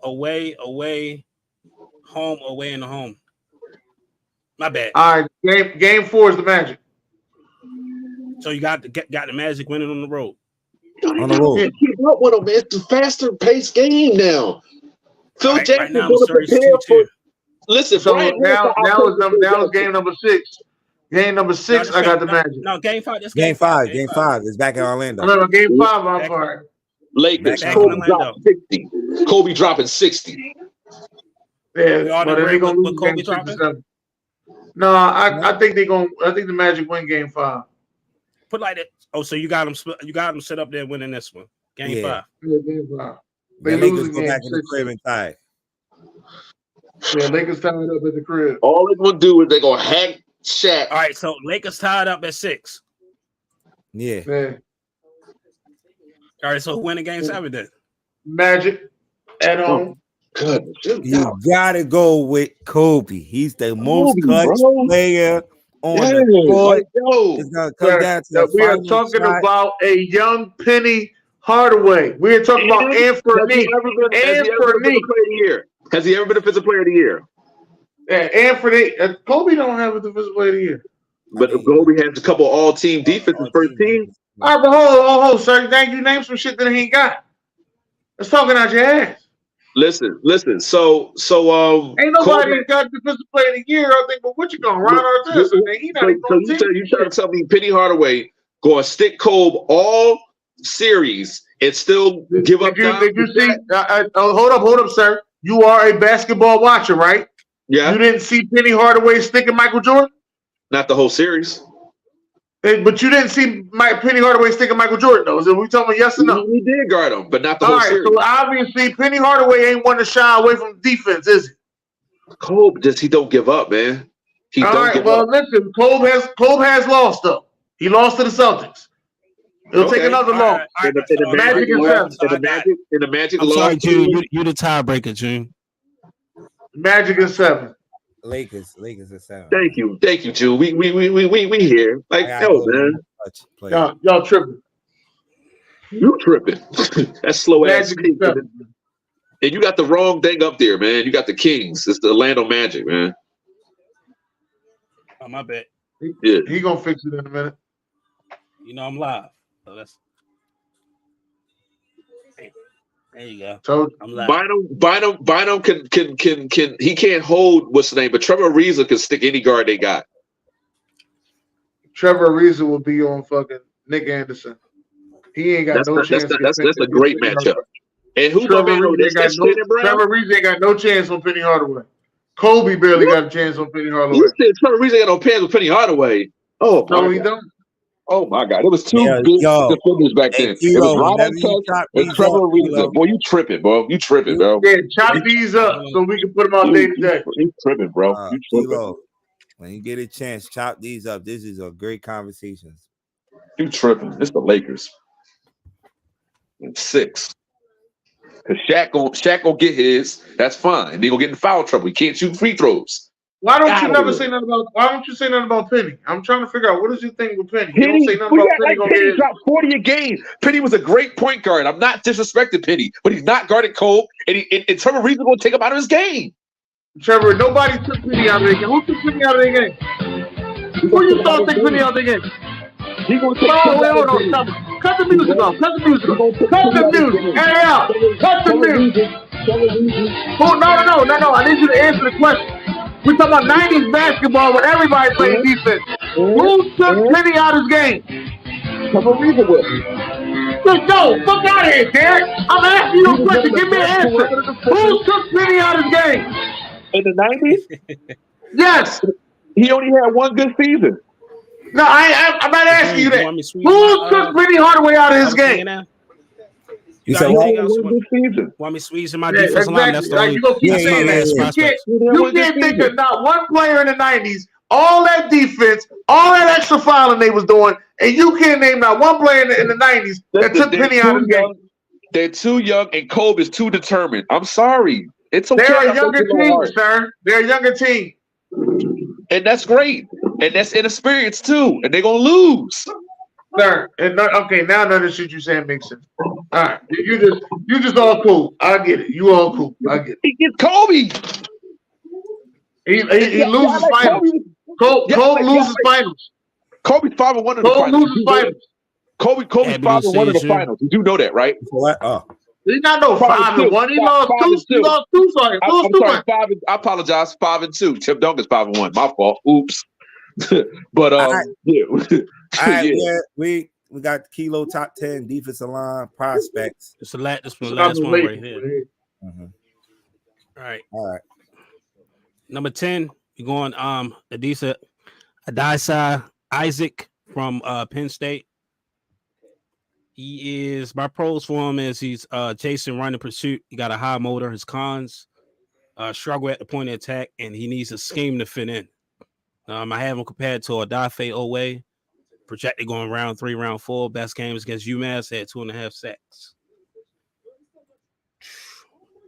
away, home, away, and home. My bad. All right, game 4 is the Magic. So you got the Magic winning on the road. On the road. Keep up with them, man. It's a faster paced game now. Phil Jackson now going to prepare for. Listen, so Brian, now it's game number 6. Game number 6, I got the Magic. No, game 5. That's Game 5. Game 5 is back in Orlando. No, game 5. I'm sorry. Lakers. Kobe dropping 60. Kobe dropping 60. Yeah, but they gonna lose game 6 or 7. No, I think they're gonna. I think the Magic win game 5. Put like that. Oh, so you got them set up there winning this one. Game 5. Yeah, game 5. The Lakers go back in the crib and tie. Yeah, Lakers tied up at the crib. All they're gonna do is they're gonna hack Shaq. All right, so Lakers tied up at 6. Yeah. All right, so who winning game 7 then? Magic at home. Good. You gotta go with Kobe. He's the most clutch player on the court. It's gonna come down to we are talking about a young Penny Hardaway. We're talking about Anthony. Has he ever been a defensive player of the year? Yeah, Anthony. Kobe don't have a defensive player of the year. But Kobe has a couple all-team defenses first team. All right, but hold, sir. Thank you. Name some shit that he ain't got. Let's talking out your ass. Listen. So ain't nobody got defensive player of the year. I think, but what you gonna Ron Artest? He not you trying to tell me Penny Hardaway going to stick Kobe all series and still give up? Did you see? Hold up, sir. You are a basketball watcher, right? Yeah. You didn't see Penny Hardaway sticking Michael Jordan? Not the whole series. But you didn't see Penny Hardaway sticking Michael Jordan, though. So we talking about yes or no? He did guard him, but not the whole series. So obviously Penny Hardaway ain't one to shy away from defense, is he? Kobe he don't give up, man. Listen, Kobe has lost though. He lost to the Celtics. He'll take another loss. In the Magic. I'm sorry, June. You the tiebreaker, June. Magic is 7. Lakers is 7. Thank you, June. We here. Like, yo, man. Y'all tripping. You tripping. That's slow ass. And you got the wrong thing up there, man. You got the Kings. It's the Orlando Magic, man. Oh, my bad. He gonna fix it in a minute. You know I'm live. So that's there you go. So I'm live. Bynum can he can't hold what's the name, but Trevor Ariza can stick any guard they got. Trevor Ariza will be on fucking Nick Anderson. He ain't got no chance. That's a great matchup. And who Trevor Ariza ain't got no chance on Penny Hardaway. Kobe barely got a chance on Penny Hardaway. You said Trevor Ariza ain't got no chance with Penny Hardaway. Oh, no, he don't. Oh my God! It was two good defenders back then. It was Ron Artest and Trevor Ariza. Boy, you tripping, bro? You tripping, bro? Yeah, chop these up so we can put them out day to day. You tripping, bro? You tripping? When you get a chance, chop these up. This is a great conversation. You tripping? It's the Lakers. 6. Cause Shaq gonna get his. That's fine. They gonna get in foul trouble. He can't shoot free throws. Why don't you say nothing about Penny? I'm trying to figure out what is your thing with Penny. You don't say nothing about Penny. Penny dropped 40 a game. Penny was a great point guard. I'm not disrespecting Penny, but he's not guarding Cole, and Trevor Ariza gonna take him out of his game. Trevor, nobody took Penny out of the game. Who took Penny out of the game? Who you thought took Penny out of the game? Hold on, stop it. Cut the music off. Cut the music. Hey, out. Cut the music. No. I need you to answer the question. We're talking about 90s basketball when everybody played defense. Who took Penny out of his game? Trevor Ariza will. Let's go. Fuck out of here, Derek. I'm asking you a question. Give me an answer. Who took Penny out of his game? In the 90s? Yes. He only had one good season. No, I'm not asking you that. Who took Penny Hardaway out of his game? You said want me squeezing my defense line? That's the only. You can't think of not one player in the 90s all that defense, all that extra fouling they was doing, and you can't name not one player in the 90s that took Penny out of the game. They're too young, and Kobe is too determined. I'm sorry. It's okay. They're a younger team, sir. They're a younger team. And that's great. And that's inexperience too. And they're going to lose. Sir, okay, now none of the shit you saying makes sense. All right, you just all cool. I get it. You all cool. I get it. He gets Kobe. He loses finals. Kobe loses finals. Kobe's 5-1 in the finals. Loses finals. Kobe's 5-1 in the finals. You do know that, right? What? Oh. He's not no 5-1. He lost two. Sorry, I apologize. 5-2. Tim Duncan's 5-1. My fault. Oops. But yeah. All right, yeah, we got Kilo top 10 defensive line prospects. It's the last one right here. Mm-hmm. All right. Number 10, we're going Adisa Isaac from Penn State. He is my pros for him is he's chasing running pursuit. He got a high motor. His cons struggle at the point of attack, and he needs a scheme to fit in. I have him compared to Odafe Owe, projected going round 3, round 4. Best games against UMass, had 2.5 sacks.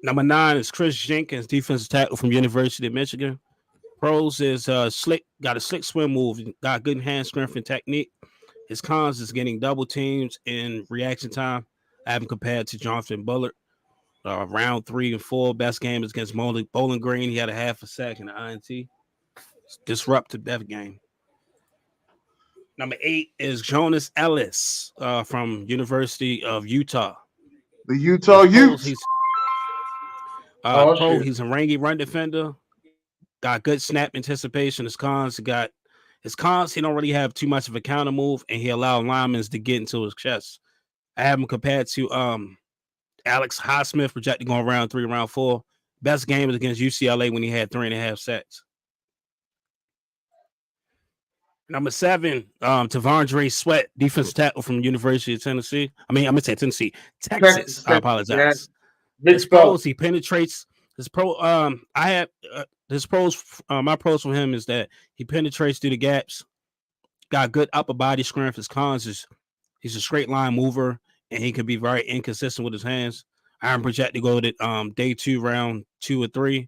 Number 9 is Chris Jenkins, defensive tackle from University of Michigan. Pros is slick, got a slick swim move, got good hand strength and technique. His cons is getting double teams in reaction time. I have him compared to Jonathan Bullard. Round 3 and 4, best game is against Bowling Green. He had a half a sack in the INT. Disrupted that game. Number 8 is Jonas Ellis from University of Utah. The Utah Utes. He's a rangy run defender. Got good snap anticipation. His cons, he don't really have too much of a counter move, and he allowed linemen to get into his chest. I have him compared to Alex Highsmith, projected going round 3, round 4. Best game was against UCLA when he had 3.5 sacks. Number 7, Tavondre Sweat, defensive tackle from Texas. I apologize. His pros, he penetrates. His pro, my pros for him is that he penetrates through the gaps. Got good upper body strength. His cons is he's a straight line mover, and he can be very inconsistent with his hands. I'm projected to go to day 2, round 2 or 3.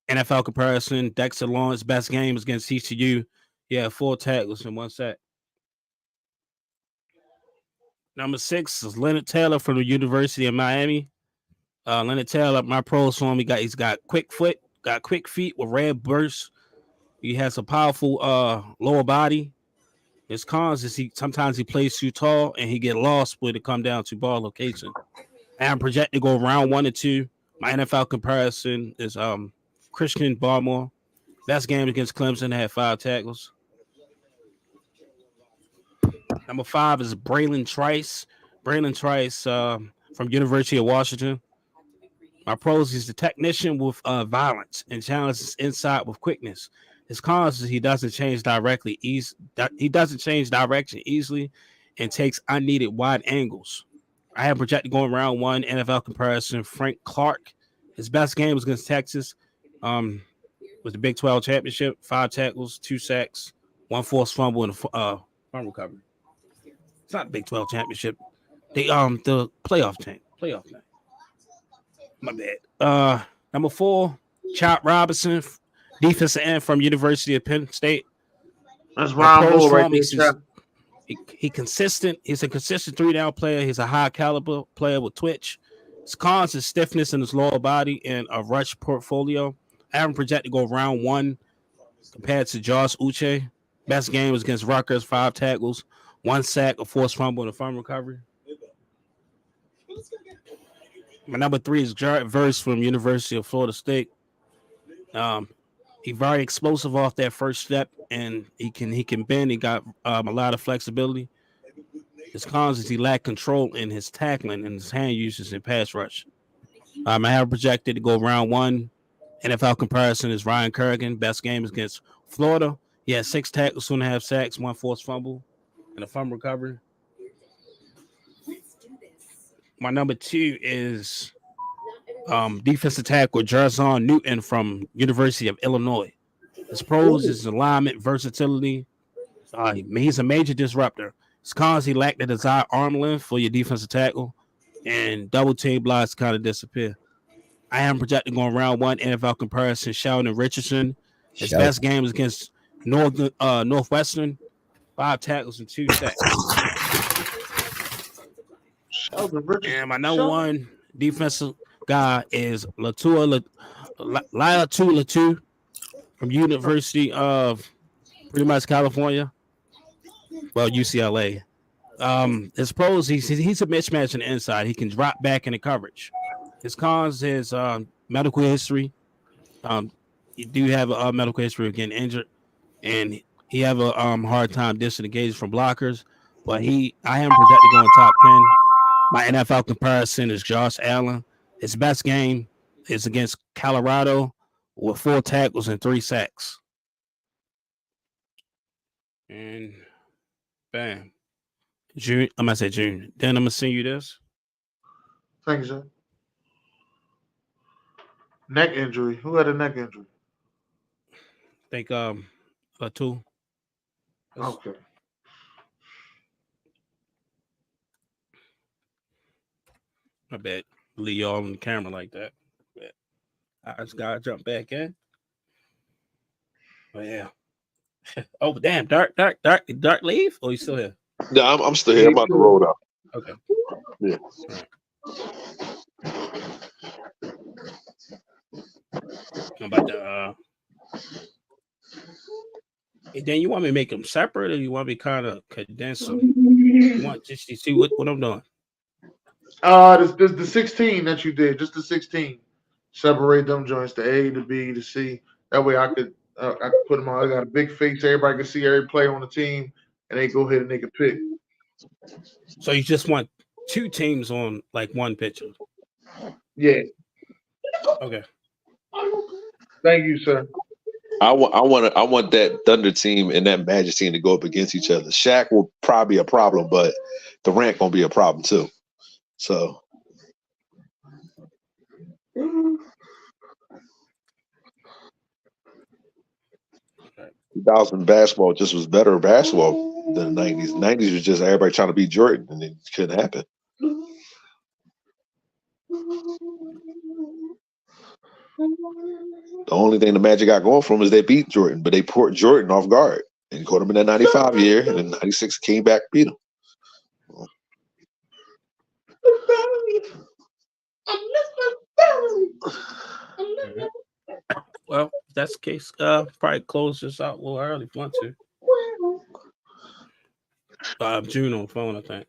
NFL comparison: Dexter Lawrence, best game is against TCU. Yeah, 4 tackles and 1 sack. Number 6 is Leonard Taylor from the University of Miami. Leonard Taylor, my pros for him, he's got quick feet with red bursts. He has a powerful lower body. His cons is sometimes he plays too tall and he get lost when it come down to ball location. And I'm projected to go round 1 or 2. My NFL comparison is Christian Barmore. Best game against Clemson, had 5 tackles. Number 5 is Braylon Trice. Braylon Trice from University of Washington. My pros is the technician with violence and challenges inside with quickness. His cons is he doesn't change direction easily and takes unneeded wide angles. I have projected going round 1. NFL comparison: Frank Clark. His best game was against Texas. Was the Big 12 championship. 5 tackles, 2 sacks, 1 forced fumble, and a fumble recovery. It's not the Big 12 championship. The playoff team. My bad. Number 4, Chop Robinson, defensive end from University of Penn State. That's round 4 right there. He's consistent. He's a consistent 3-down player. He's a high caliber player with twitch. His cons is stiffness in his lower body and a rush portfolio. I haven't projected to go round 1 compared to Josh Uche. Best game was against Rutgers, 5 tackles, 1 sack, a forced fumble, and a fumble recovery. My number 3 is Jared Verse from University of Florida State. He's very explosive off that first step, and he can bend. He got a lot of flexibility. His cons is he lacked control in his tackling and his hand uses in pass rush. I have projected to go round 1. NFL comparison is Ryan Kerrigan. Best game is against Florida. He had 6 tackles, 2.5 sacks, 1 forced fumble, and a fumble recovery. My number 2 is defensive tackle Jarzon Newton from University of Illinois. His pros is alignment, versatility. He's a major disruptor. His cons, he lacked the desired arm length for your defensive tackle, and double team blocks kind of disappear. I am projecting on round 1 NFL comparison. Shoutout and Richardson. His best game was against Northwestern, 5 tackles and 2 sacks. And my number 1 defensive guy is Latu from University of pretty much California. Well, UCLA. His pros, he's a mismatch in the inside. He can drop back in the coverage. His cons is medical history. You do have a medical history of getting injured, and he have a hard time disengaging from blockers. But I am projected going top 10. My NFL comparison is Josh Allen. His best game is against Colorado with 4 tackles and 3 sacks. And bam. June. I'm gonna say June. Then I'm gonna send you this. Thank you, sir. Neck injury. Who had a neck injury? I think a 2. Okay. I bet leave y'all on the camera like that. But I just gotta jump back in. Oh yeah. Oh damn, dark leave? Oh, you still here? No, I'm still here. I'm on the road out. Okay. Yeah. I'm about to Hey, Dan, you want me to make them separate, or you want me to kind of condense them? You want just to see what I'm doing? This the 16 that you did, just the 16. Separate them joints, the A, the B, the C. That way I could put them on. I got a big face. Everybody can see every player on the team, and they go ahead and they can pick. So you just want 2 teams on like one picture? Yeah. Okay. Thank you, sir. I want that Thunder team and that Magic team to go up against each other. Shaq will probably be a problem, but Durant gonna be a problem too. So 2000 basketball just was better basketball than the 90s. 90s was just everybody trying to beat Jordan, and it couldn't happen. The only thing the Magic got going for them is they beat Jordan, but they put Jordan off guard and caught him in that 95 year, and then 96 came back beat him. Well, if that's the case, probably close this out a little early if you want to. June on the phone, I think.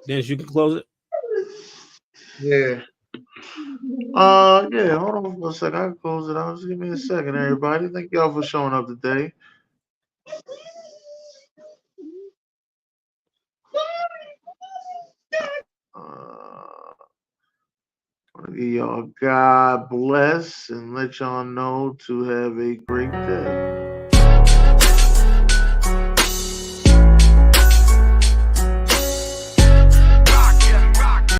Dennis, you can close it. Yeah. Yeah, hold on for a second. I can close it out. Just give me a second, everybody. Thank y'all for showing up today. Y'all God bless and let y'all know to have a great day.